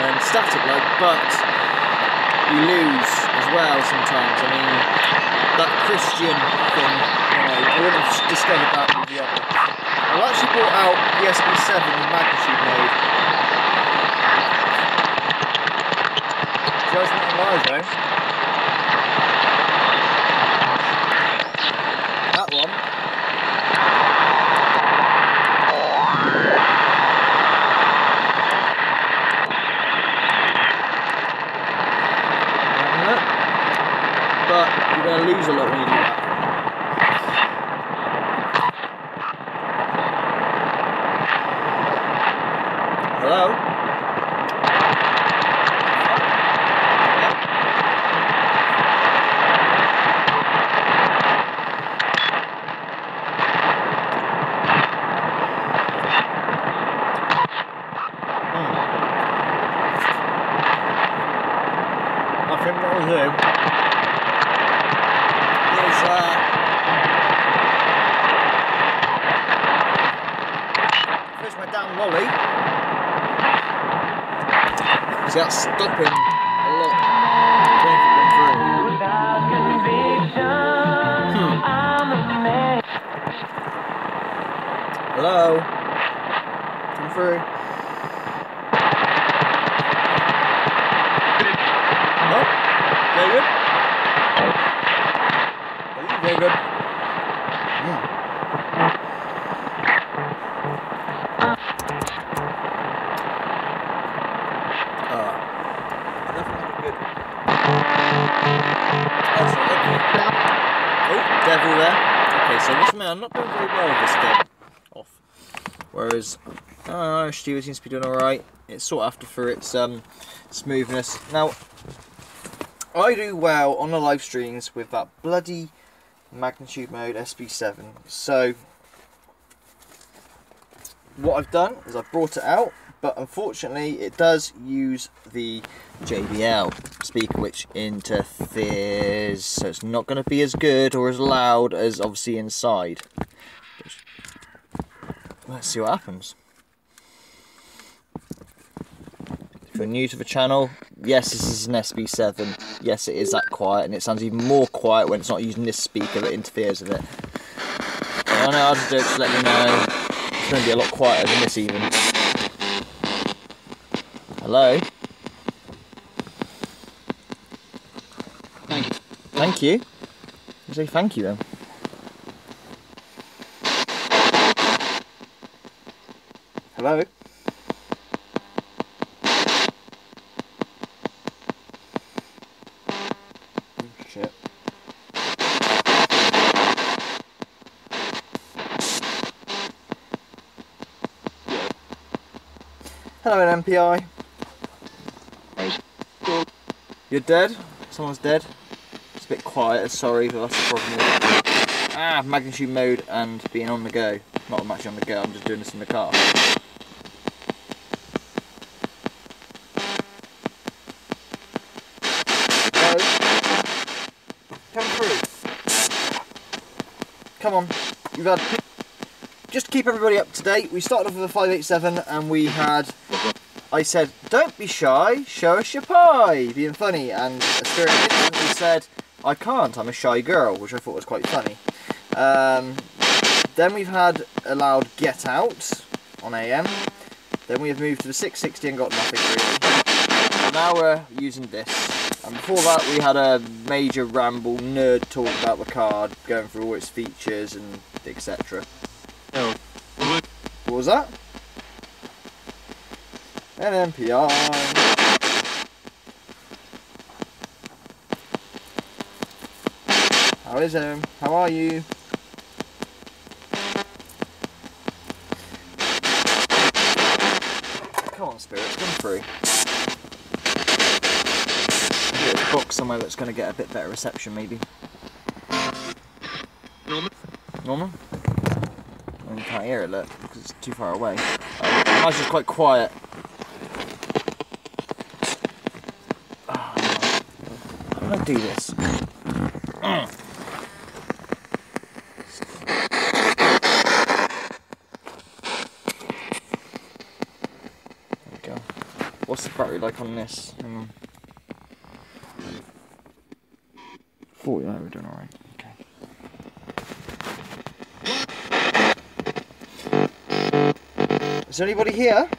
and static like, but you lose as well sometimes. I mean, that Christian thing, you know, I wouldn't have discovered that with the other. I've actually brought out the SB7 in magnitude mode. Judgment and lies though. That one. Hello? I think what I'll do is push my damn lolly. See, that's stopping a lot. Hello? Come through. No? Very good. Very good. Definitely good. Oh, devil there. Okay, so this man, I'm not doing very well with this thing. Off. Whereas, Stewie seems to be doing alright. It's sought after for its smoothness. Now, I do well on the live streams with that bloody magnitude mode SB7. So, what I've done is I've brought it out, but unfortunately it does use the JBL speaker, which interferes, so it's not going to be as good or as loud as obviously inside. Let's see what happens. If you're new to the channel, yes, this is an SB7. Yes, it is that quiet, and it sounds even more quiet when it's not using this speaker that interferes with it. I don't know how to do it, just let me know. It's going to be a lot quieter than this even. Hello? Thank you. Thank you? You say thank you then. Hello? Shit. Hello, an MPI. You're dead? Someone's dead? It's a bit quiet, sorry, but that's the problem. Magnitude mode and being on the go. Not I'm actually on the go, I'm just doing this in the car. Come through. Come on. You've had... Just to keep everybody up to date, we started off with a 587 and we had... I said, don't be shy, show us your pie, being funny, and a spirit instantly said, I can't, I'm a shy girl, which I thought was quite funny. Then we've had allowed Get Out on AM, then we have moved to the 660 and got nothing really. And now we're using this, and before that we had a major ramble nerd talk about the card, going through all its features and etc. What was that? An MPI. How is him? How are you? Come on, spirits, come through. Get a box somewhere that's going to get a bit better reception, maybe. Norman? Norman? You can't hear it, look, because it's too far away. The house is quite quiet. How do I do this? There we go. What's the battery like on this? Hang on. 40, we're doing alright. Okay. Is there anybody here?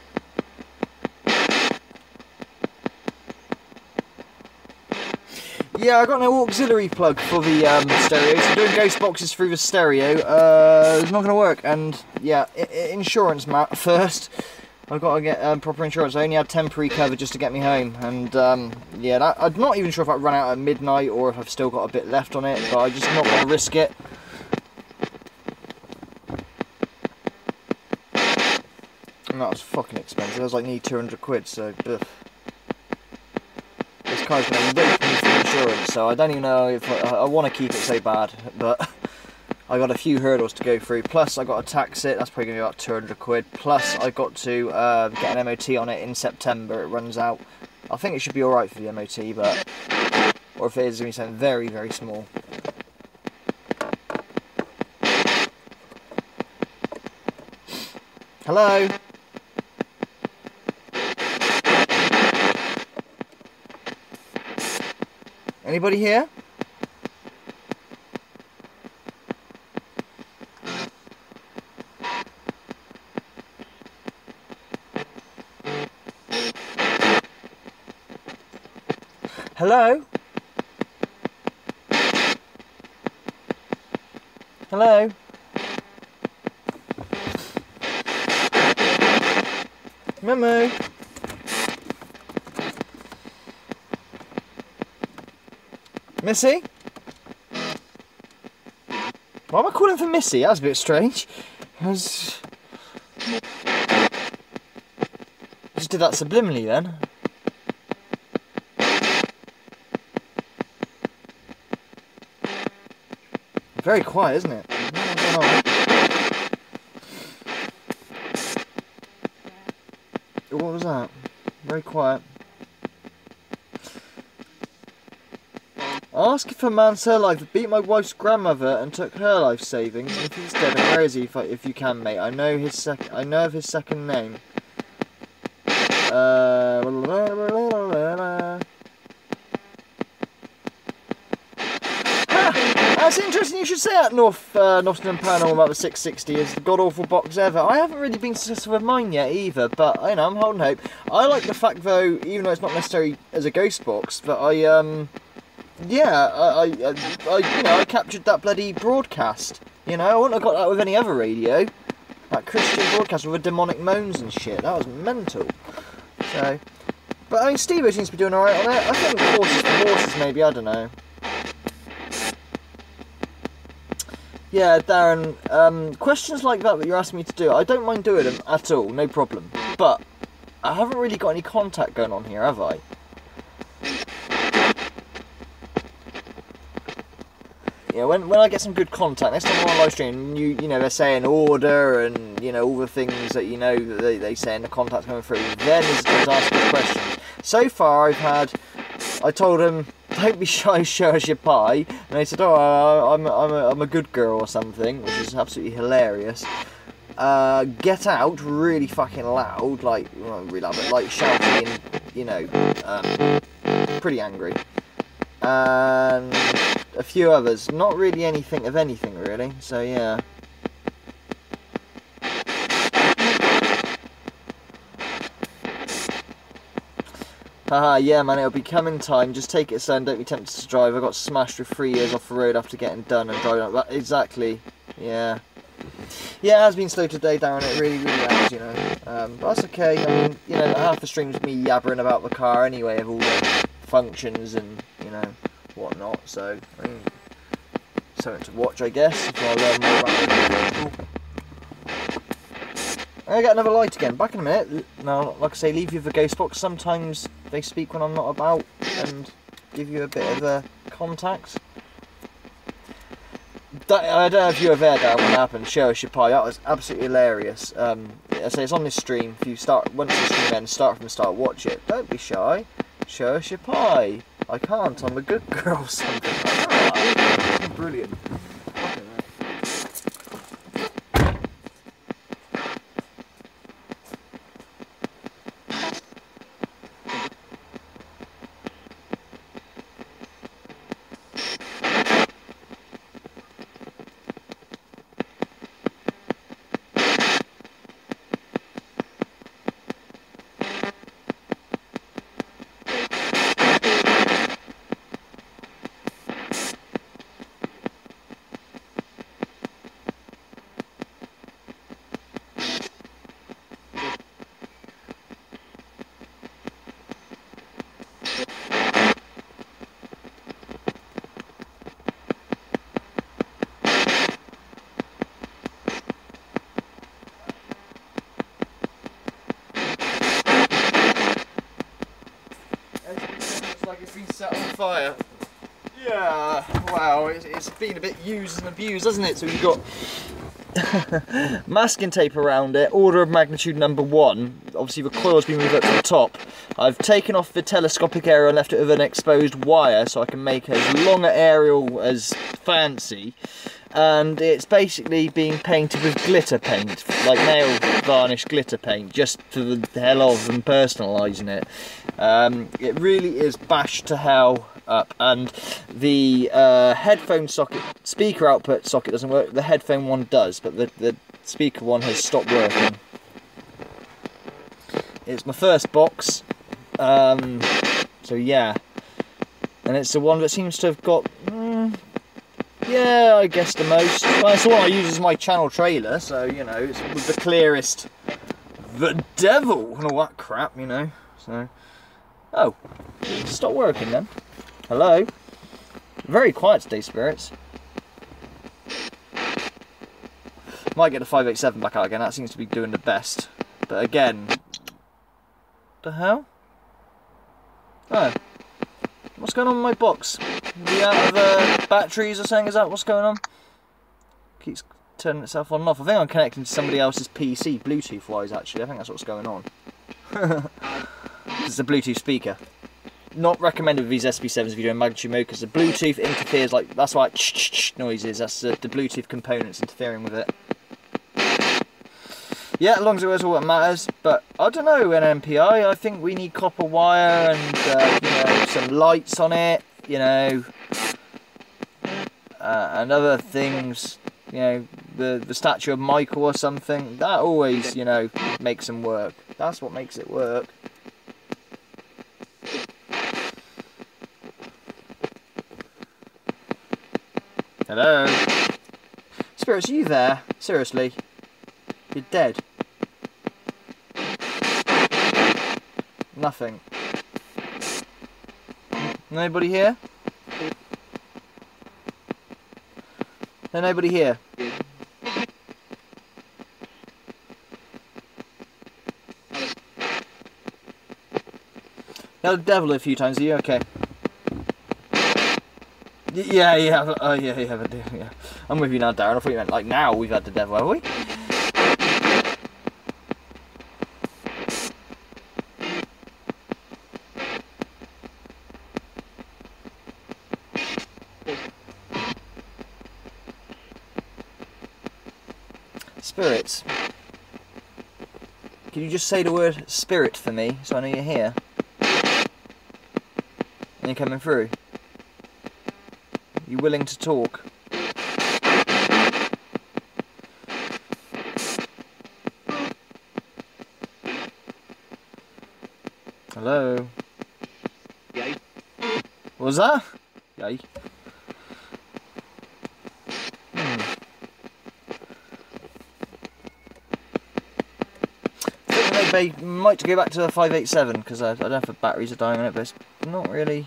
Yeah, I got no auxiliary plug for the stereo, so doing ghost boxes through the stereo it's not going to work. And yeah, insurance, Matt, first. I've got to get proper insurance. I only had temporary cover just to get me home, and yeah, I'm not even sure if I run out at midnight or if I've still got a bit left on it, but I just not want to risk it. And that was fucking expensive. It was like nearly 200 quid, so ugh. This car's going to rape me for insurance, so I don't even know if I want to keep it so bad, but I got a few hurdles to go through. Plus I got to tax it, that's probably going to be about 200 quid. Plus I got to get an MOT on it in September, it runs out. I think it should be alright for the MOT, but... or if it is, it's going to be something very, very small. Hello? Anybody here? Hello? Hello? Memo? Missy? Why am I calling for Missy? That was a bit strange. I just did that subliminally then. Very quiet, isn't it? What's going on? What was that? Very quiet. Ask if a man's her life beat my wife's grandmother and took her life savings. And if he's dead, and where is he? If you can, mate. I know of his second name. That's interesting. You should say that Nottingham Paranormal about the 660 is the god awful box ever. I haven't really been successful with mine yet either, but I know I'm holding hope. I like the fact though, even though it's not necessarily as a ghost box, but I captured that bloody broadcast. You know, I wouldn't have got that with any other radio. That Christian broadcast with the demonic moans and shit. That was mental. So, but I mean, Steve seems to be doing alright on it. I think horses for horses, maybe. I don't know. Yeah, Darren, questions like that you're asking me to do, I don't mind doing them at all, no problem. But I haven't really got any contact going on here, have I? Yeah, when I get some good contact, next time I'm on live stream, you know, they're saying order and, you know, all the things that, you know, that they say in the contacts coming through, then is to ask me questions. So far, I told them, don't be shy, show us your pie. And they said, oh, I'm a good girl or something, which is absolutely hilarious. Get out, really fucking loud, like, well, not really loud, but like shouting, you know, pretty angry. And a few others, not really anything of anything, really, so yeah. Haha, yeah man, it'll be coming time, just take it son, don't be tempted to drive. I got smashed with 3 years off the road after getting done and driving up. Exactly, yeah. Yeah, it has been slow today, Darren, it really, really has, you know. But that's okay, I mean, you know, half the stream's me yabbering about the car anyway, of all the functions and, you know, whatnot, so, I mean, something to watch, I guess, if I learn more about it. I got another light again. Back in a minute. Now, like I say, leave you the ghost box. Sometimes they speak when I'm not about and give you a bit of a contact. I don't know if you were there, Darren, when that happened. Show us your pie. That was absolutely hilarious. I say it's on this stream. If you start once the stream ends, start from the start. Watch it. Don't be shy. Show us your pie. I can't. I'm a good girl. Or something. Brilliant. been set on fire. Yeah, wow, it's been a bit used and abused, hasn't it? So we've got masking tape around it, order of magnitude number 1. Obviously the coil's been moved up to the top. I've taken off the telescopic area and left it with an exposed wire so I can make as long an aerial as fancy. And it's basically being painted with glitter paint, like nail varnish glitter paint, just for the hell of and personalising it. It really is bashed to hell up, and the headphone socket, speaker output socket doesn't work. The headphone one does, but the speaker one has stopped working. It's my first box, so yeah, and it's the one that seems to have got, yeah, I guess the most. Well, it's the one I use as my channel trailer, so you know, it's with the clearest, the devil and all that crap, you know. So, oh, stop working then. Hello. Very quiet today, spirits. Might get the 587 back out again. That seems to be doing the best. But again, the hell? Oh, what's going on with my box? Are we out of batteries or something? Is that what's going on? Keeps turning itself on and off. I think I'm connecting to somebody else's PC, Bluetooth wise. Actually, I think that's what's going on. It's a Bluetooth speaker. Not recommended with these SP7s if you're doing magnitude mode, because the Bluetooth interferes, like, that's why noises, that's the Bluetooth components interfering with it. Yeah, as long as it was all that matters, but I don't know, an MPI, I think we need copper wire and, you know, some lights on it, you know, and other things, you know, the statue of Michael or something, that always, you know, makes them work. That's what makes it work. Hello? Spirits, are you there? Seriously? You're dead. Nothing. Nobody here? There's nobody here. You had the devil a few times, are you okay? Yeah, yeah, oh yeah, yeah. I'm with you now, Darren. I thought you meant like now we've had the devil, have we? Spirits. Can you just say the word spirit for me so I know you're here? And you're coming through? You willing to talk? Hello? Yay. What was that? Yay. I think they might go back to the 587 because I don't know if the batteries are dying on it, but it's not really.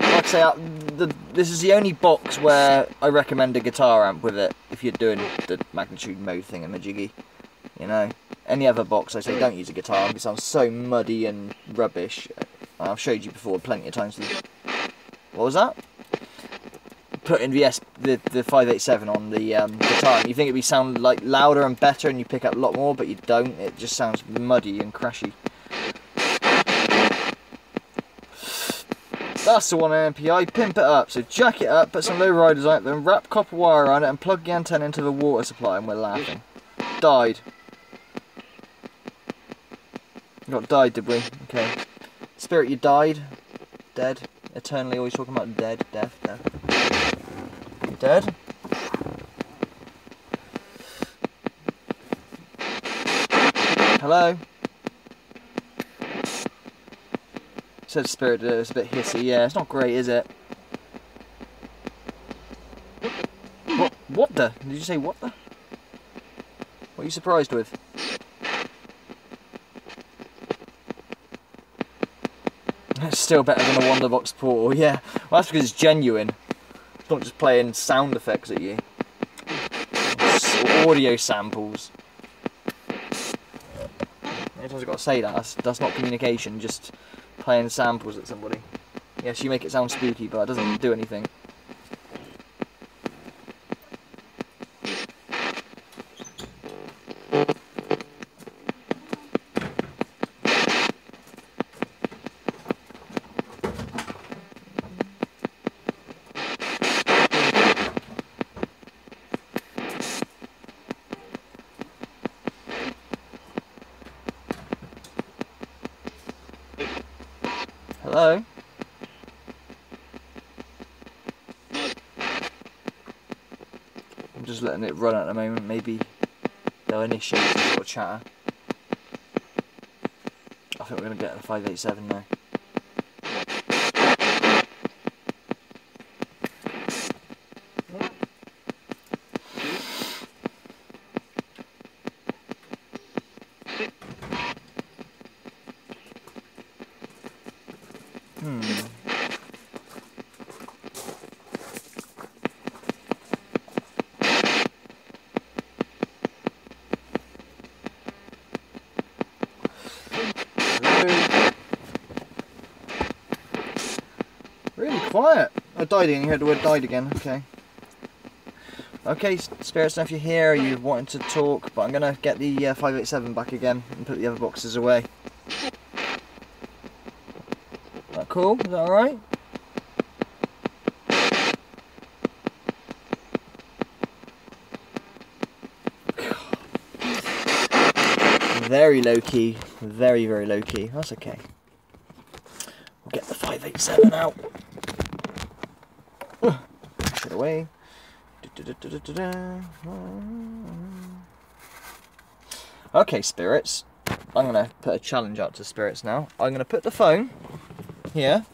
Like I say, this is the only box where I recommend a guitar amp with it if you're doing the magnitude mode thing and majiggy. You know, any other box I say don't use a guitar amp. It sounds so muddy and rubbish. I've showed you before plenty of times. What was that? Putting the 587 on the guitar, and you think it'd be sound like louder and better, and you pick up a lot more, but you don't. It just sounds muddy and crashy. That's the one MPI. Pimp it up. So jack it up, put some low riders on it, then wrap copper wire around it, and plug the antenna into the water supply, and we're laughing. Died. Got died, did we? Okay. Spirit, you died. Dead. Eternally always talking about dead, death, death. You dead? Hello? Said Spirit, it's a bit hissy. Yeah, it's not great, is it? What the? Did you say what the? What are you surprised with? It's still better than a Wonderbox Portal, yeah. Well, that's because it's genuine. It's not just playing sound effects at you. It's audio samples. Sometimes I've got to say that. That's not communication, just playing samples at somebody. Yes, you make it sound spooky, but it doesn't do anything. Hello? I'm just letting it run at the moment, maybe they'll initiate some sort of chatter. I think we're going to get the 587 now. Really quiet. I died again. You heard the word died again. Okay. Okay, spirits, now if you're here, you wanted to talk, but I'm going to get the 587 back again and put the other boxes away. Is that cool? Is that alright? Very low key. Very, very low key. That's okay. We'll get the 587 out. Push it away. Okay, spirits. I'm going to put a challenge out to spirits now. I'm going to put the phone here.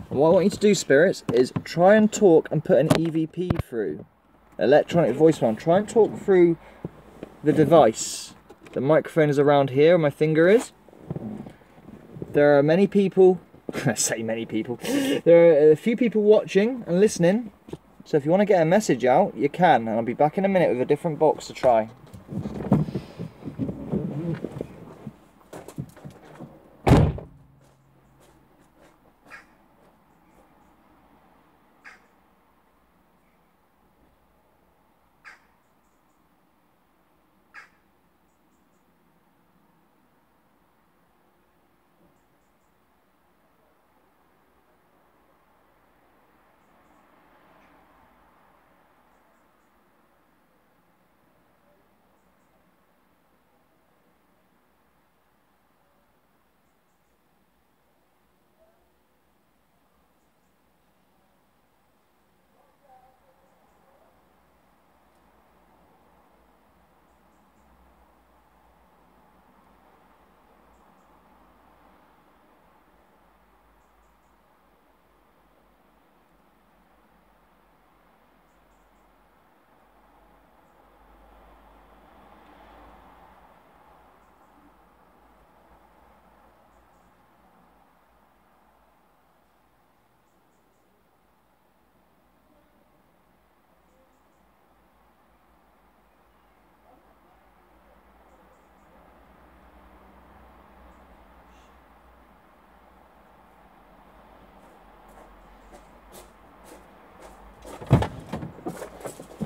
What I want you to do, spirits, is try and talk and put an EVP through. Electronic voicemail. Try and talk through the device. The microphone is around here where my finger is. There are many people, I say many people, there are a few people watching and listening. So if you want to get a message out, you can. And I'll be back in a minute with a different box to try.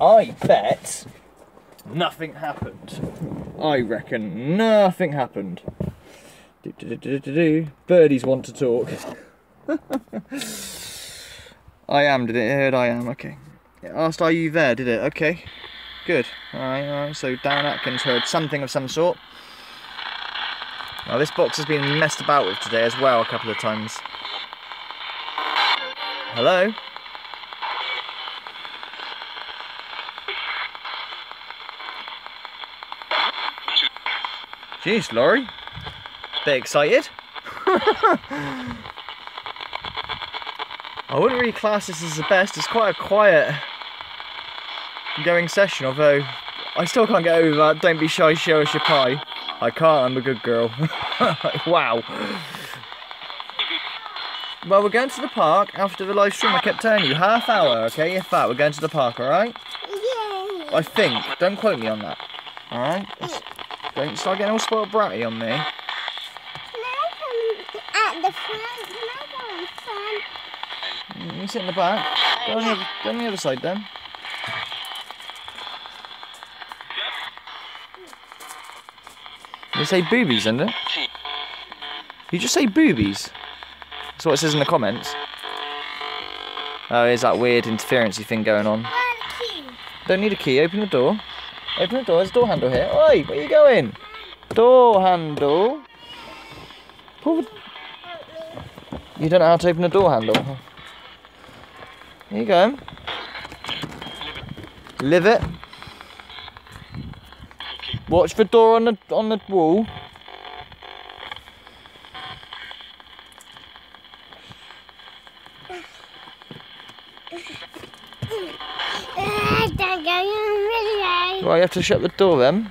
I bet nothing happened. I reckon nothing happened. Birdies want to talk. I am, did it? It heard I am, okay. It asked, are you there, did it? Okay, good. Alright, so Dan Atkins heard something of some sort. Now this box has been messed about with today as well a couple of times. Hello? Jeez, Laurie. Bit excited. I wouldn't really class this as the best. It's quite a quiet going session, although I still can't get over that. Don't be shy, show us your pie. I can't, I'm a good girl. Wow. Well, we're going to the park after the live stream. I kept telling you, half hour, okay? If that, we're going to the park, alright? Yay! I think. Don't quote me on that. Alright? Don't start getting all spoiled bratty on me. Can I come at the front front. You sit in the back. Go on the other side then. You say boobies, isn't it? You just say boobies. That's what it says in the comments. Oh, is that weird interferencey thing going on? Don't need a key. Open the door. Open the door. There's a door handle here. Oi, where are you going? Door handle. Pull the... You don't know how to open a door handle. Here you go. Live it. Watch the door on the wall. Well, you have to shut the door then.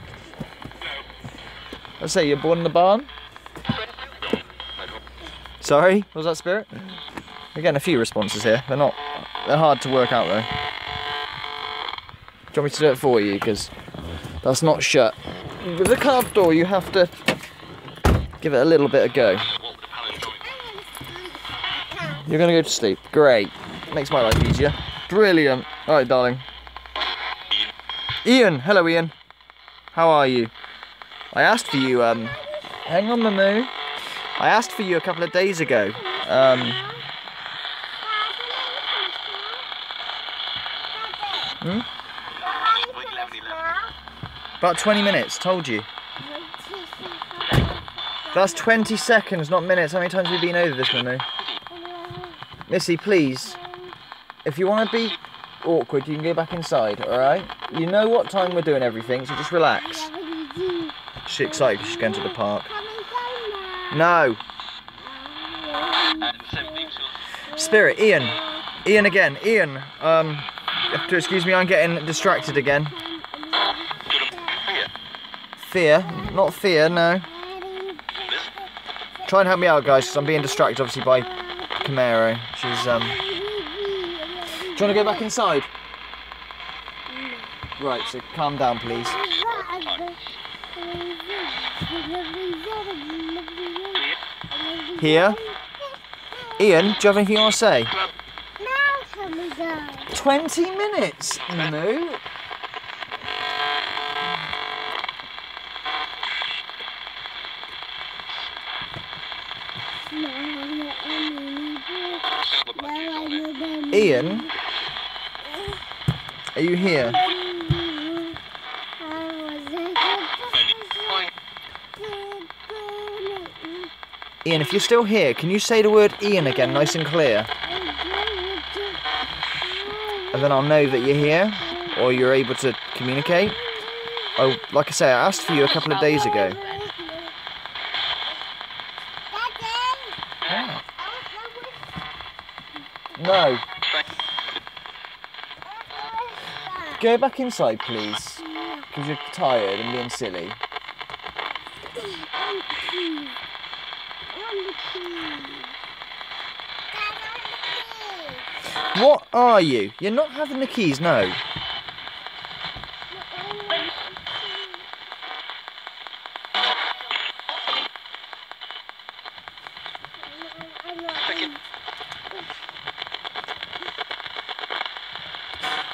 I say you're born in the barn. Sorry, what was that, Spirit? We're getting a few responses here. They're hard to work out though. Do you want me to do it for you? Because that's not shut. With the car door, you have to give it a little bit of go. You're gonna go to sleep. Great. Makes my life easier. Brilliant. All right, darling. Ian. Hello, Ian. How are you? I asked for you. Hang on, Mamoo. I asked for you a couple of days ago. About 20 minutes, told you. That's 20 seconds, not minutes. How many times have we been over this, Mamoo? Missy, please. If you want to be awkward, you can go back inside, alright? You know what time we're doing everything, so just relax. She's excited because she's going to the park. No. Spirit, Ian. Ian again. Ian, you have to excuse me, I'm getting distracted again. Fear? Not fear, no. Try and help me out, guys, because I'm being distracted, obviously, by Camaro. She's, Do you want to go back inside? Right, so calm down, please. Here? Ian, do you have anything you want to say? 20 minutes, Moo. Ian? Are you here? Ian, if you're still here, can you say the word Ian again, nice and clear? And then I'll know that you're here, or you're able to communicate. Oh, like I say, I asked for you a couple of days ago. Oh. No. Go back inside, please, because you're tired and being silly. What are you? You're not having the keys, no.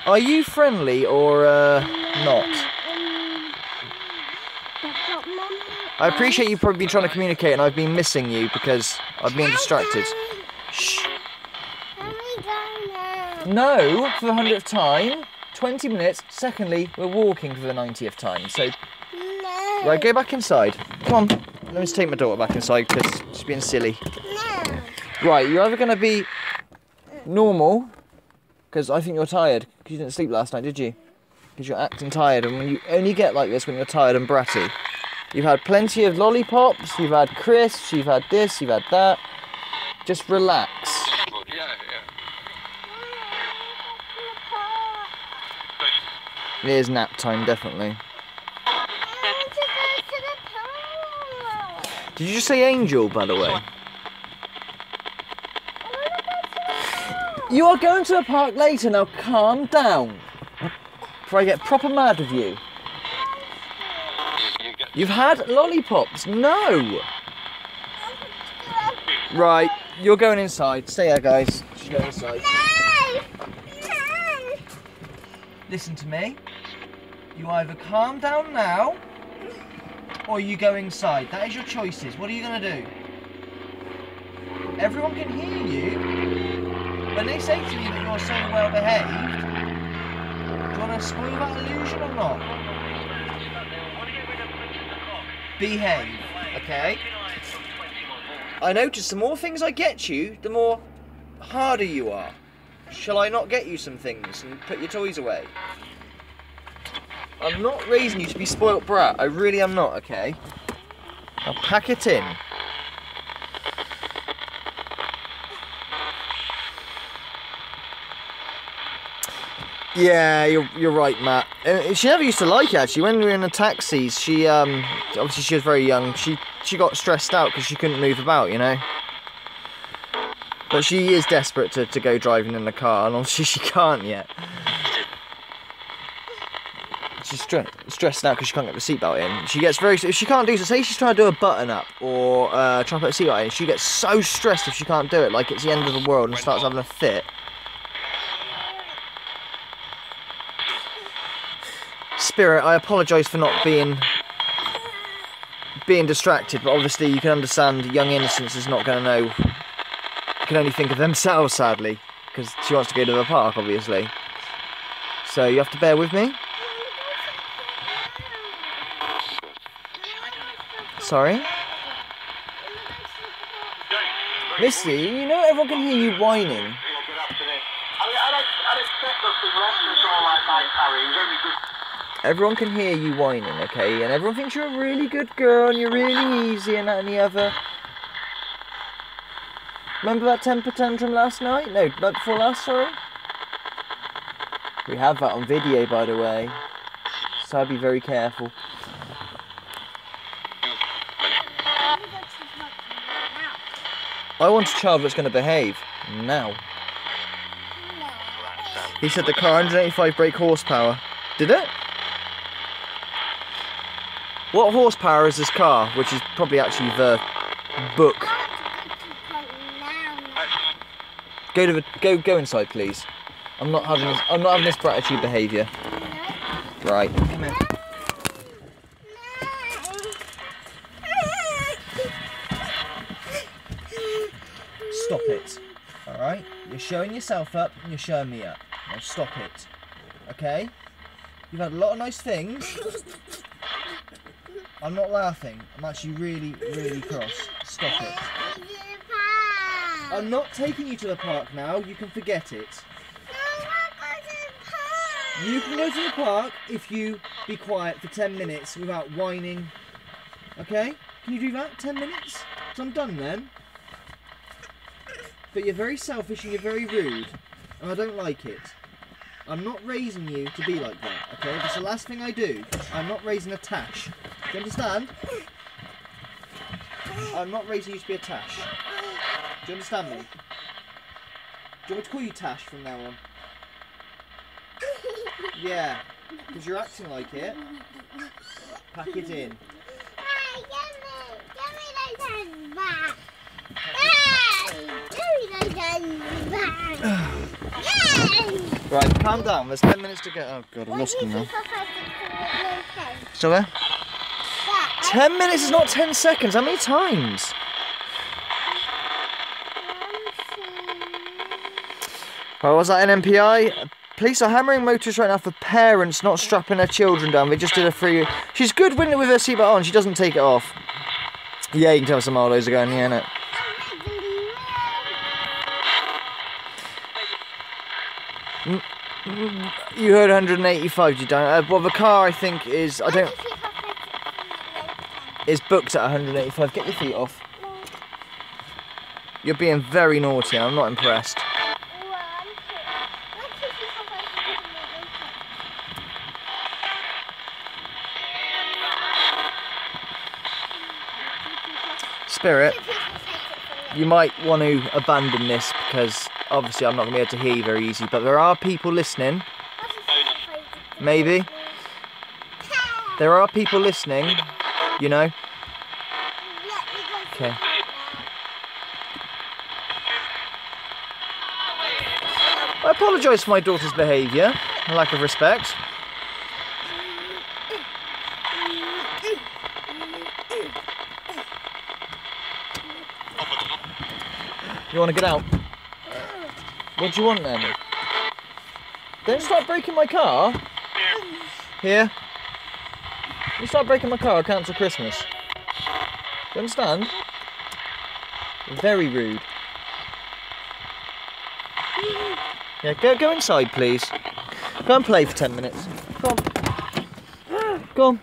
Are you friendly or not? I appreciate you've probably been trying to communicate and I've been missing you because I've been distracted. Shh. No, for the 100th time. 20 minutes. Secondly, we're walking for the 90th time. So, No. right, go back inside. Come on. Let me just take my daughter back inside because she's being silly. No. Right, you're either going to be normal, because I think you're tired, because you didn't sleep last night, did you? Because you're acting tired, and when you only get like this when you're tired and bratty. You've had plenty of lollipops, you've had crisps, you've had this, you've had that. Just relax. It is nap time, definitely. Did you just say angel, by the way? You are going to the park later, now calm down. Before I get proper mad with you. You've had lollipops, no! Right, You're going inside. Stay there, guys. She's going inside. No! Listen to me. You either calm down now, or you go inside. That is your choices. What are you going to do? Everyone can hear you. When they say to you that you're so well behaved, do you want to spoil that illusion or not? Behave, okay? I notice the more things I get you, the more harder you are. Shall I not get you some things and put your toys away? I'm not raising you to be spoilt brat. I really am not, okay? Now pack it in. Yeah, you're right, Matt. She never used to like it, actually. When we were in the taxis, she obviously she was very young. She got stressed out because she couldn't move about, you know. But she is desperate to go driving in the car, and obviously she can't yet. She's stressed out because she can't get the seatbelt in. She gets very, if she can't do so, say she's trying to do a button up or try to put a seatbelt in, she gets so stressed if she can't do it, like it's the end of the world, and starts having a fit. Spirit, I apologise for not being distracted, but obviously you can understand young innocence is not going to know, can only think of themselves, sadly, because she wants to go to the park, obviously. So you have to bear with me. Sorry? Missy, you know everyone can hear you whining. Everyone can hear you whining, okay? And everyone thinks you're a really good girl and you're really easy and that and the other. Remember that temper tantrum last night? No, night before last, sorry? We have that on video, by the way. So I'd be very careful. I want a child that's going to behave. Now. He said the car 185 brake horsepower. Did it? What horsepower is this car? Which is probably actually the book. Go inside, please. I'm not having this gratitude behaviour. Right. Come here. Stop it. Alright? You're showing yourself up and you're showing me up. Now stop it. Okay? You've had a lot of nice things. I'm not laughing. I'm actually really, really cross. Stop it. I'm not taking you to the park now. You can forget it. You can go to the park if you be quiet for 10 minutes without whining. Okay? Can you do that? 10 minutes? So I'm done then. But you're very selfish and you're very rude. And I don't like it. I'm not raising you to be like that, okay? That's the last thing I do. I'm not raising a tash. Do you understand? I'm not raising you to be a tash. Do you understand me? Do you want me to call you Tash from now on? Yeah, because you're acting like it. Pack it in. Hey, give me those hands back. Hey, give me those hands back. Yay! Right, calm down. There's 10 minutes to go. Oh god, I've lost them now. Still there? 10 minutes is not 10 seconds. How many times? Oh, was that an MPI? Police are hammering motorists right now for parents not strapping their children down. They just did a free... She's good with her seatbelt on. She doesn't take it off. Yeah, you can tell some miles are going, yeah, innit? You heard 185, you don't? Well, the car, I think, is... I don't... is booked at 185. Get your feet off. You're being very naughty. I'm not impressed. Spirit, you might want to abandon this because obviously I'm not going to be able to hear you very easy, but there are people listening. Maybe. There are people listening, you know. Okay. I apologise for my daughter's behaviour and lack of respect. You want to get out? What do you want then? Don't start breaking my car. Here. You start breaking my car, I'll cancel Christmas. Do you understand? Very rude. Yeah, go inside, please. Go and play for 10 minutes. Go on. Go on.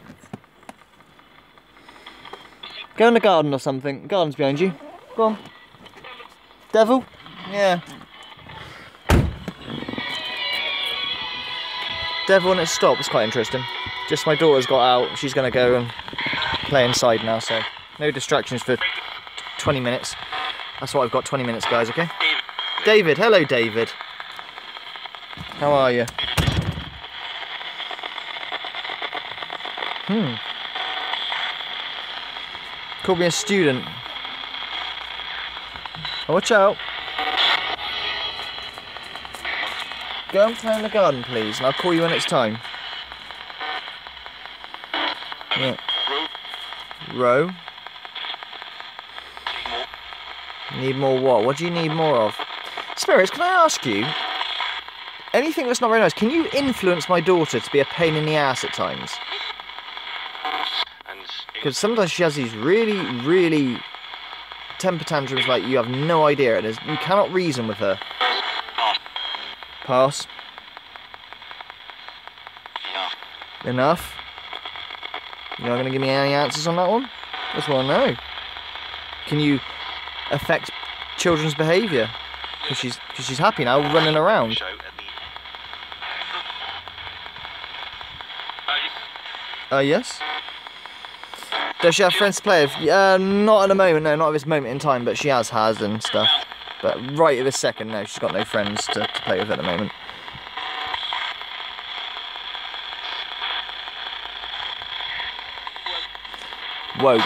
Go in the garden or something. The garden's behind you. Go on. Devil? Yeah. Devil and it stopped. It's quite interesting. Just my daughter's got out. She's going to go and play inside now, so no distractions for 20 minutes. That's what I've got, 20 minutes, guys, okay? David. Hello, David. How are you? Called me a student. Oh, watch out. Go and play in the garden, please, and I'll call you when it's time. Yeah. Row? Need more what? What do you need more of? Spirits, can I ask you, anything that's not very nice, can you influence my daughter to be a pain in the ass at times? Because sometimes she has these really, really temper tantrums like you have no idea. You cannot reason with her. Pass. Enough. You're not going to give me any answers on that one? Just want to know. Can you affect children's behaviour? Because she's happy now, running around. Yes. Does she have friends to play with? Not at the moment, no, not at this moment in time, but she has and stuff. But right at this second, no, she's got no friends to play with at the moment. Whoa.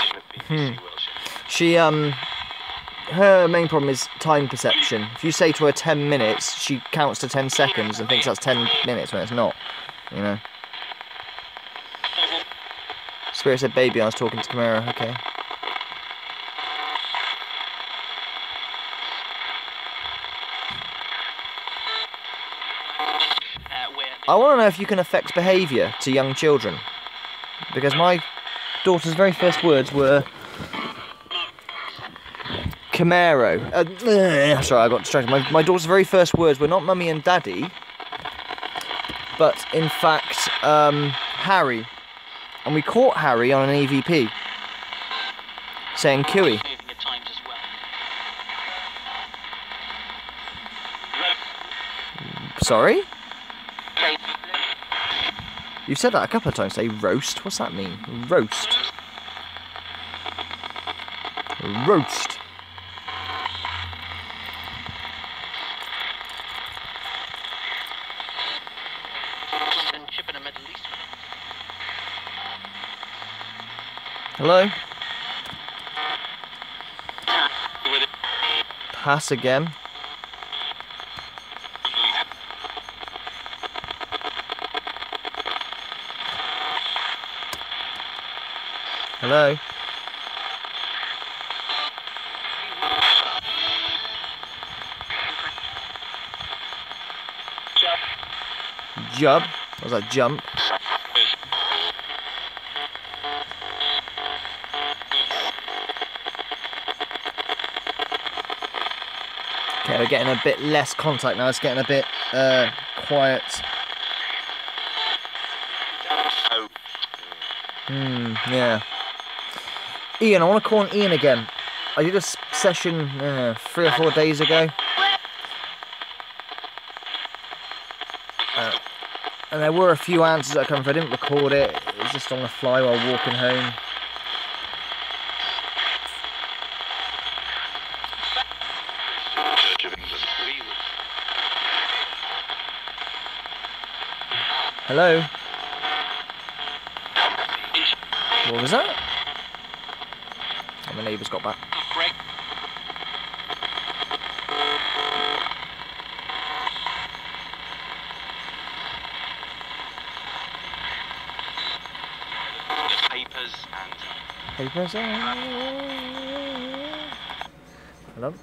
She, her main problem is time perception. If you say to her 10 minutes, she counts to 10 seconds and thinks that's 10 minutes when it's not, you know. Spirit said baby, I was talking to Camara, okay. I want to know if you can affect behaviour to young children. Because my daughter's very first words were Camaro. Sorry, I got distracted. My daughter's very first words were not mummy and daddy, but in fact, Harry. And we caught Harry on an EVP saying Kiwi. Sorry? You've said that a couple of times today. Roast? What's that mean? Roast. Roast. Hello? Pass again. Hello? Jump. What was that? Jump. Okay, we're getting a bit less contact now. It's getting a bit quiet. Yeah. Ian, I want to call on Ian again. I did a session 3 or 4 days ago. And there were a few answers that come through. I didn't record it. It was just on the fly while walking home. Hello? What was that? Oh, my neighbour's got back. Papers are... Hello?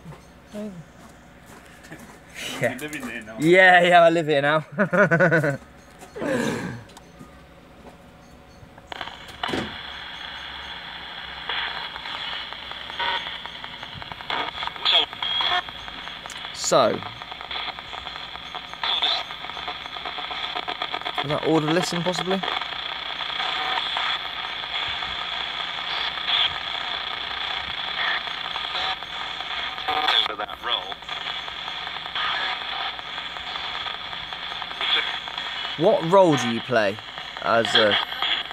Yeah. You living there now? Yeah, I live here now. So, is that order listen possibly? Over that roll. What role do you play as a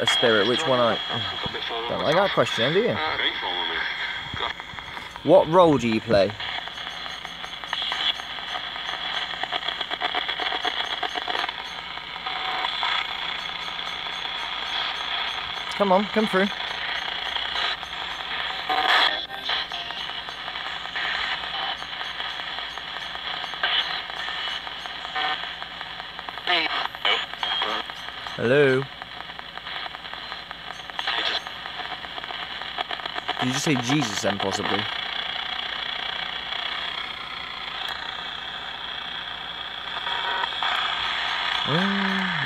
spirit? Which one I don't like that question, do you? What role do you play? Come on, come through. Hello? Did you just say Jesus then, possibly?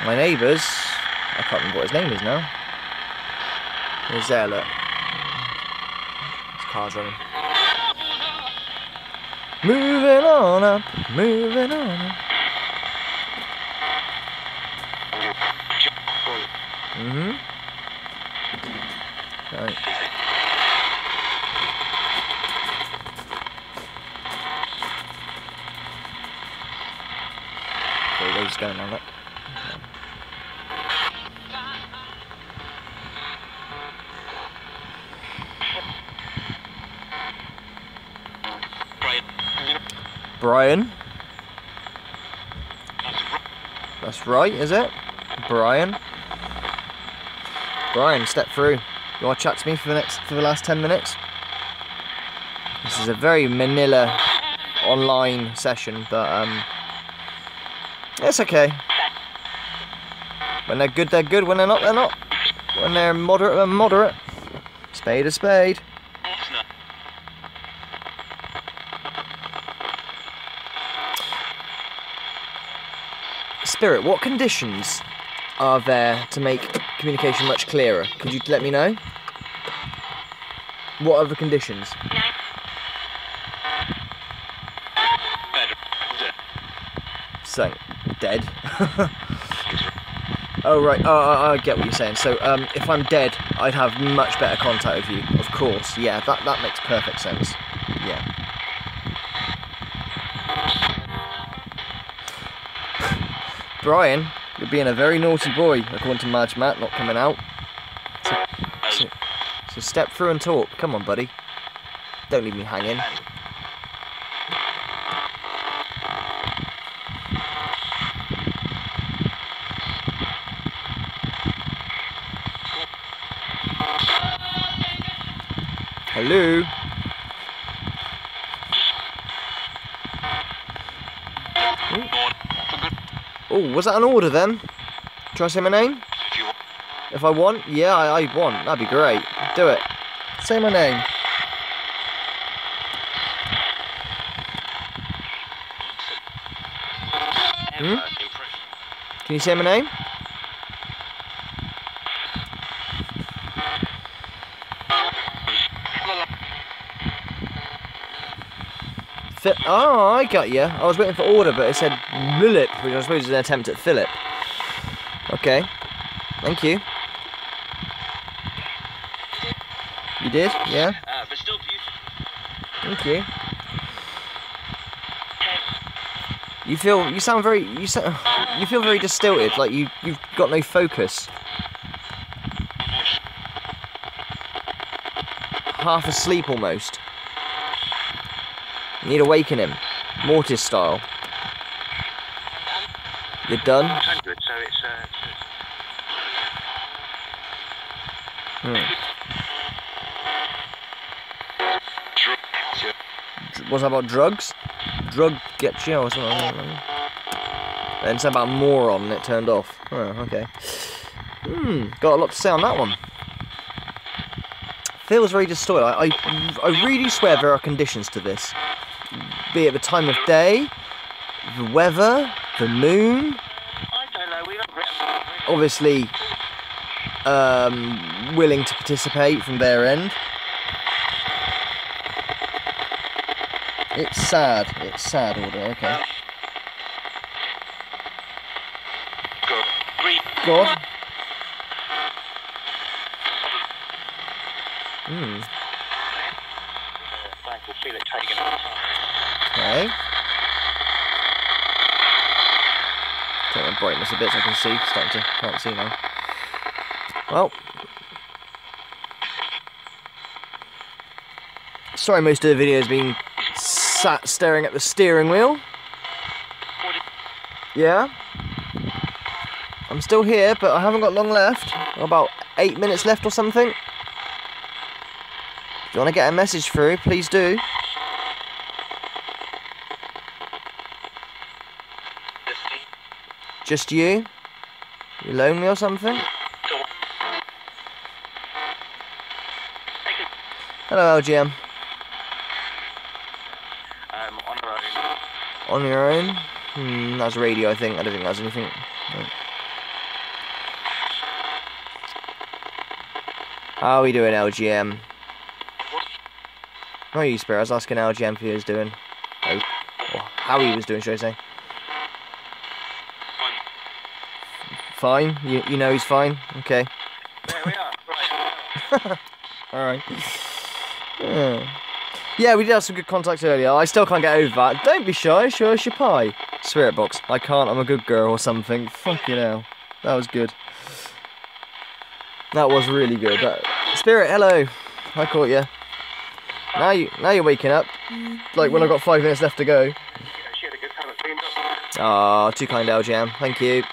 My neighbours, I can't remember what his name is now. He's there, look. His car's running. Moving on up, moving on up. Right. There he goes, going on that. Brian? That's right, is it? Brian? Brian, step through. You want to chat to me for the last 10 minutes? This is a very Manila online session, but it's okay. When they're good, they're good. When they're not, they're not. When they're moderate, they're moderate. Spade a spade. Spirit, what conditions are there to make communication much clearer? Could you let me know? What are the conditions? So, dead. Oh right, I get what you're saying. So if I'm dead, I'd have much better contact with you. Of course, yeah, that makes perfect sense. Yeah. Brian, you're being a very naughty boy, according to Madge Matt, not coming out. So step through and talk. Come on, buddy. Don't leave me hanging. Hello? Oh, was that an order then? Try to say my name? If I want? Yeah, I want. That'd be great. Do it. Say my name. Can you say my name? Oh, I got you. I was waiting for order, but it said Philip, which I suppose is an attempt at Philip. Okay. Thank you. You did? Yeah? But still beautiful. Thank you. You feel very distilted, like you've got no focus. Half asleep almost. You need awakening, Mortis style. You're done? 100, so it's What's that about drugs? Drug gets you or something. Then something about moron and it turned off. Oh, okay. Got a lot to say on that one. Feels very distorted. I really swear there are conditions to this. Be it the time of day, the weather, the moon. I don't know. We don't. Obviously, willing to participate from their end. It's sad. It's sad, Order. Okay. Good. Three. God. Hmm. Thanks. We'll feel it taking our time. Okay. Turn my brightness a bit so I can see. Can't see now. Well. Sorry, most of the video has been sat staring at the steering wheel. Yeah. I'm still here, but I haven't got long left. About 8 minutes left or something. If you want to get a message through, please do. Just you? You lonely or something? Hello, LGM. On our own. On your own? That's radio, I think. I don't think that's anything. No. How are we doing, LGM? Not you, Spirit. I was asking LGM if he was doing. Oh. Or how he was doing, should I say. Fine? You know he's fine? Okay. There we are. Right. Alright. Yeah, we did have some good contacts earlier. I still can't get over that. Don't be shy, show us your pie. Spiritbox. I can't, I'm a good girl or something. Fucking hell. That was good. That was really good. Spirit, hello. I caught you. Now you're waking up. Like when I've got 5 minutes left to go. She had a good time at cleaned up. Ah, too kind, LGM. Thank you.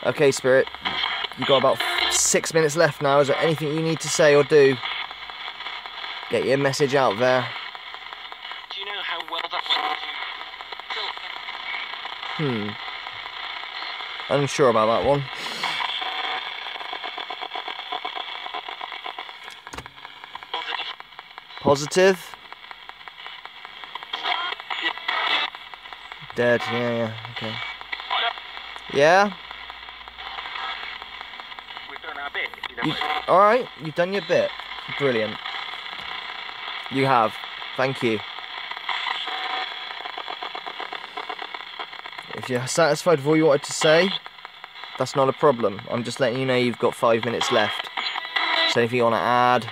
Okay, Spirit. You've got about 6 minutes left now. Is there anything you need to say or do? Get your message out there. Do you know how well that went? Unsure about that one. Positive? Dead, yeah, okay. Yeah? We've done our bit. You know, Alright, you've done your bit. Brilliant. You have. Thank you. If you're satisfied with all you wanted to say, that's not a problem. I'm just letting you know you've got 5 minutes left. So if you want to add...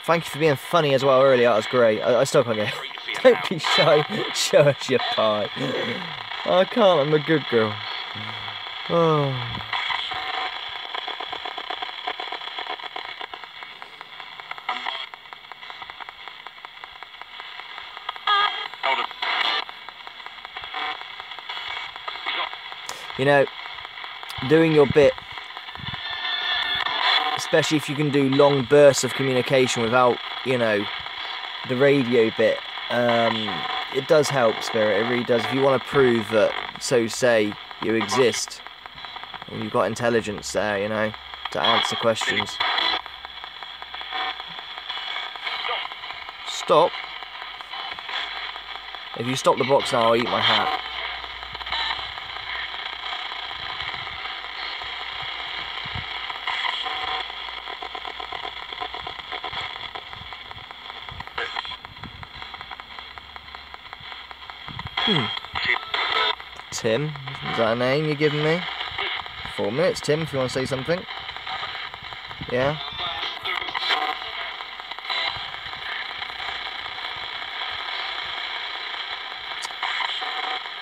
Thank you for being funny as well earlier, that was great. I still can't get... Don't be shy, show us your pie. I can't, I'm a good girl. Oh... You know, doing your bit, especially if you can do long bursts of communication without, you know, the radio bit, it does help, Spirit, it really does. If you want to prove that, so say, you exist, and you've got intelligence there, you know, to answer questions. Stop. If you stop the box now, I'll eat my hat. Tim, is that a name you're giving me? 4 minutes, Tim, if you want to say something. Yeah?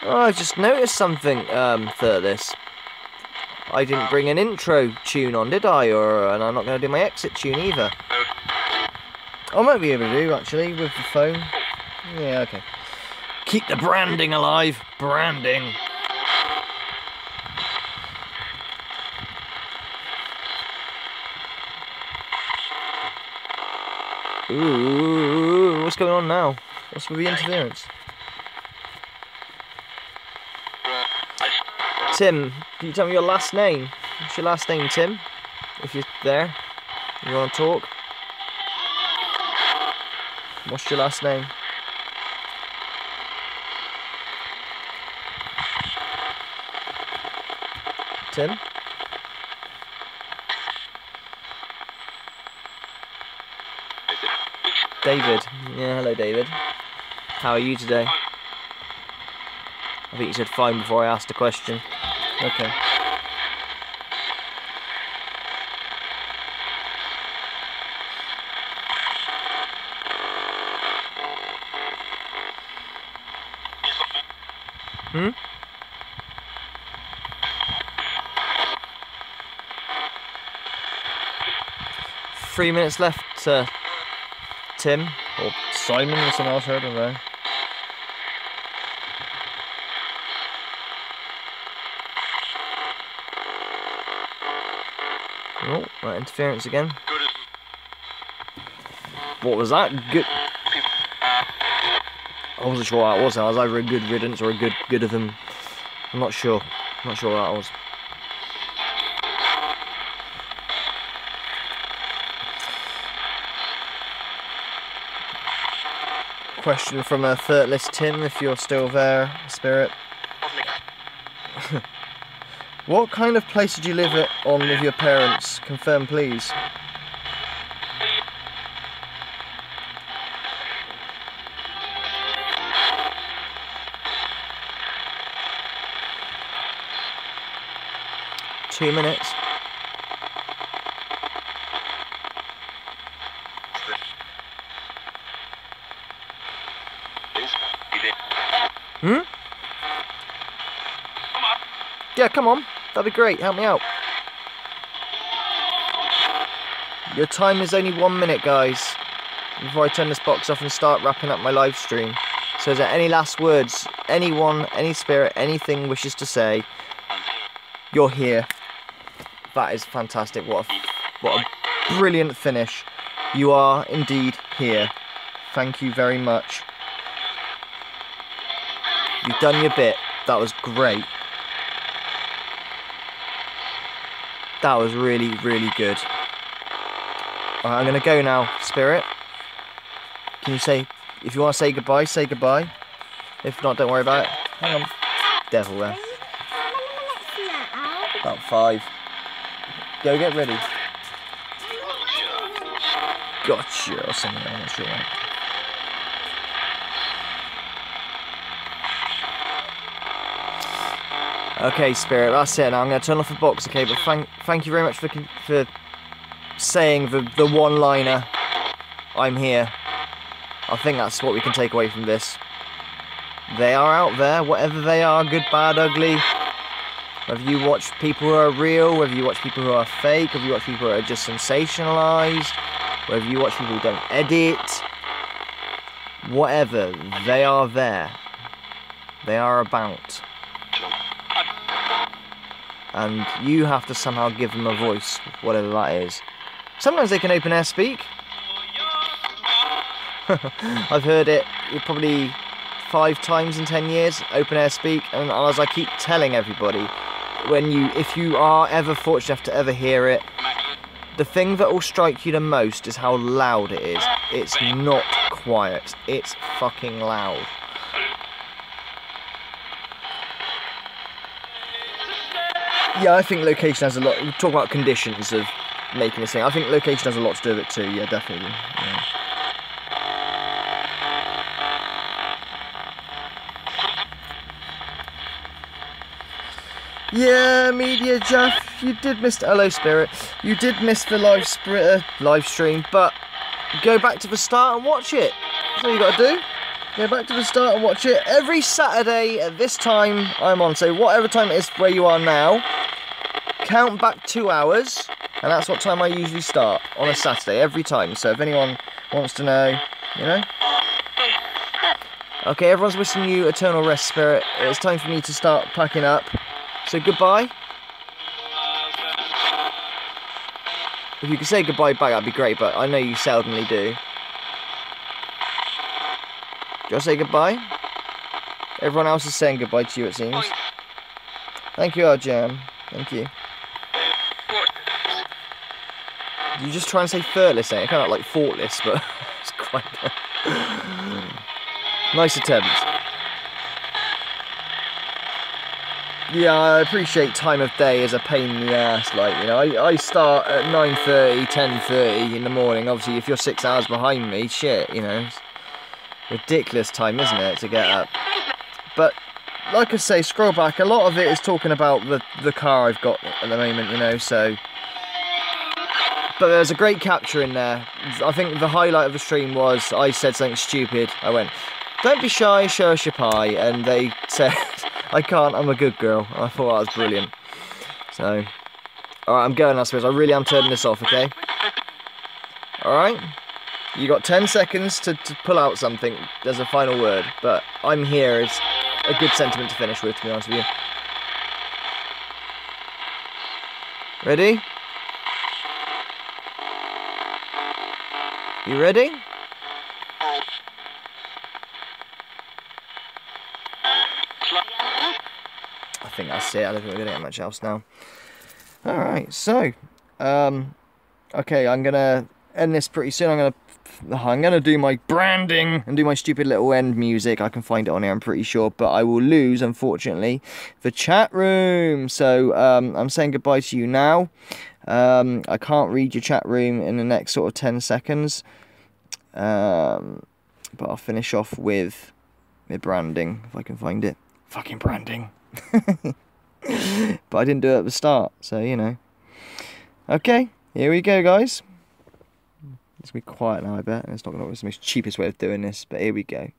Oh, I just noticed something for this. I didn't bring an intro tune on, did I? And I'm not going to do my exit tune either. I might be able to do, actually, with the phone. Yeah, okay. Keep the branding alive. Branding. Ooh, what's going on now? What's with the interference? Tim, can you tell me your last name? What's your last name, Tim? If you're there, you want to talk? What's your last name? Tim? David. Yeah, hello David. How are you today? I think you said fine before I asked a question. Okay. Hmm? Three minutes left, Tim, or Simon, or someone else, I don't know. Oh, that interference again. What was that? Good. I wasn't sure what that was. I was either a good riddance or a good of them. I'm not sure. I'm not sure what that was. Question from a third-list Tim, if you're still there, Spirit. What kind of place did you live on with your parents? Confirm, please. Two minutes. Hmm? Yeah, come on. That'd be great. Help me out. Your time is only 1 minute, guys. Before I turn this box off and start wrapping up my live stream. So is there any last words? Anyone, any spirit, anything wishes to say? You're here. That is fantastic. What a brilliant finish. You are indeed here. Thank you very much. You've done your bit. That was great. That was really, really good. Alright, I'm going to go now, Spirit. Can you say, if you want to say goodbye, say goodbye. If not, don't worry about it. Hang on. Devil there. About 5. Go get ready. Gotcha, or something, I'm not sure. Okay, Spirit, that's it. Now I'm going to turn off the box, okay? But thank you very much for saying the one-liner. I'm here. I think that's what we can take away from this. They are out there, whatever they are, good, bad, ugly. Whether you watch people who are real, whether you watch people who are fake, whether you watch people who are just sensationalised, whether you watch people who don't edit, whatever, they are there. They are about. And you have to somehow give them a voice, whatever that is. Sometimes they can open air speak. I've heard it probably 5 times in 10 years, open air speak, and as I keep telling everybody, if you are ever fortunate enough to ever hear it, the thing that will strike you the most is how loud it is. It's not quiet, it's fucking loud. Yeah, I think location has a lot. We talk about conditions of making this thing. I think location has a lot to do with it too. Yeah, definitely. Yeah. Yeah, Media Jeff, you did miss. Hello, Spirit. You did miss the live stream, but go back to the start and watch it. That's all you got to do. Go back to the start and watch it. Every Saturday at this time I'm on. So whatever time it is where you are now, count back 2 hours, and that's what time I usually start on a Saturday every time. So if anyone wants to know, you know. Okay, everyone's wishing you eternal rest, Spirit. It's time for me to start packing up. So goodbye. If you could say goodbye back, that'd be great, but I know you seldomly do. you want to say goodbye? Everyone else is saying goodbye to you, it seems. Thank you, Arjam. Thank you. You just try and say thirtless, eh? Kind of like thoughtless, but it's quite nice attempt. Yeah, I appreciate time of day is a pain in the ass. Like, you know, I start at 9:30, 10:30 in the morning. Obviously, if you're 6 hours behind me, shit, you know, it's ridiculous time, isn't it, to get up? But like I say, scroll back. A lot of it is talking about the car I've got at the moment, you know. So, but there's a great capture in there. I think the highlight of the stream was I said something stupid. I went, "Don't be shy, show us your pie," and they said, "I can't, I'm a good girl." I thought that was brilliant. So, alright, I'm going, I suppose. I really am turning this off, okay? Alright? You got 10 seconds to pull out something as a final word, but I'm here. It's a good sentiment to finish with, to be honest with you. Ready? You ready? I think that's it. I don't think we're going to get much else now. Alright, so, okay, I'm going to end this pretty soon. I'm going to do my branding and do my stupid little end music. I can find it on here, I'm pretty sure, but I will lose, unfortunately, the chat room. So, I'm saying goodbye to you now. I can't read your chat room in the next sort of 10 seconds. But I'll finish off with my branding, if I can find it. Fucking branding. But I didn't do it at the start, so you know. Okay, here we go, guys. It's gonna be quiet now, I bet. It's not gonna be the most cheapest way of doing this, but here we go.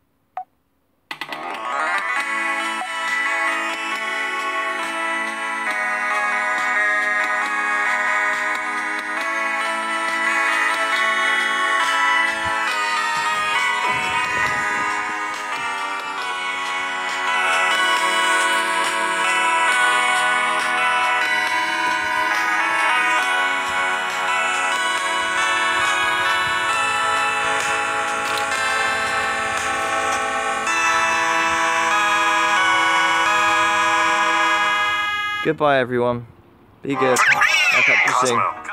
Goodbye, everyone. Be good. I'll catch you soon.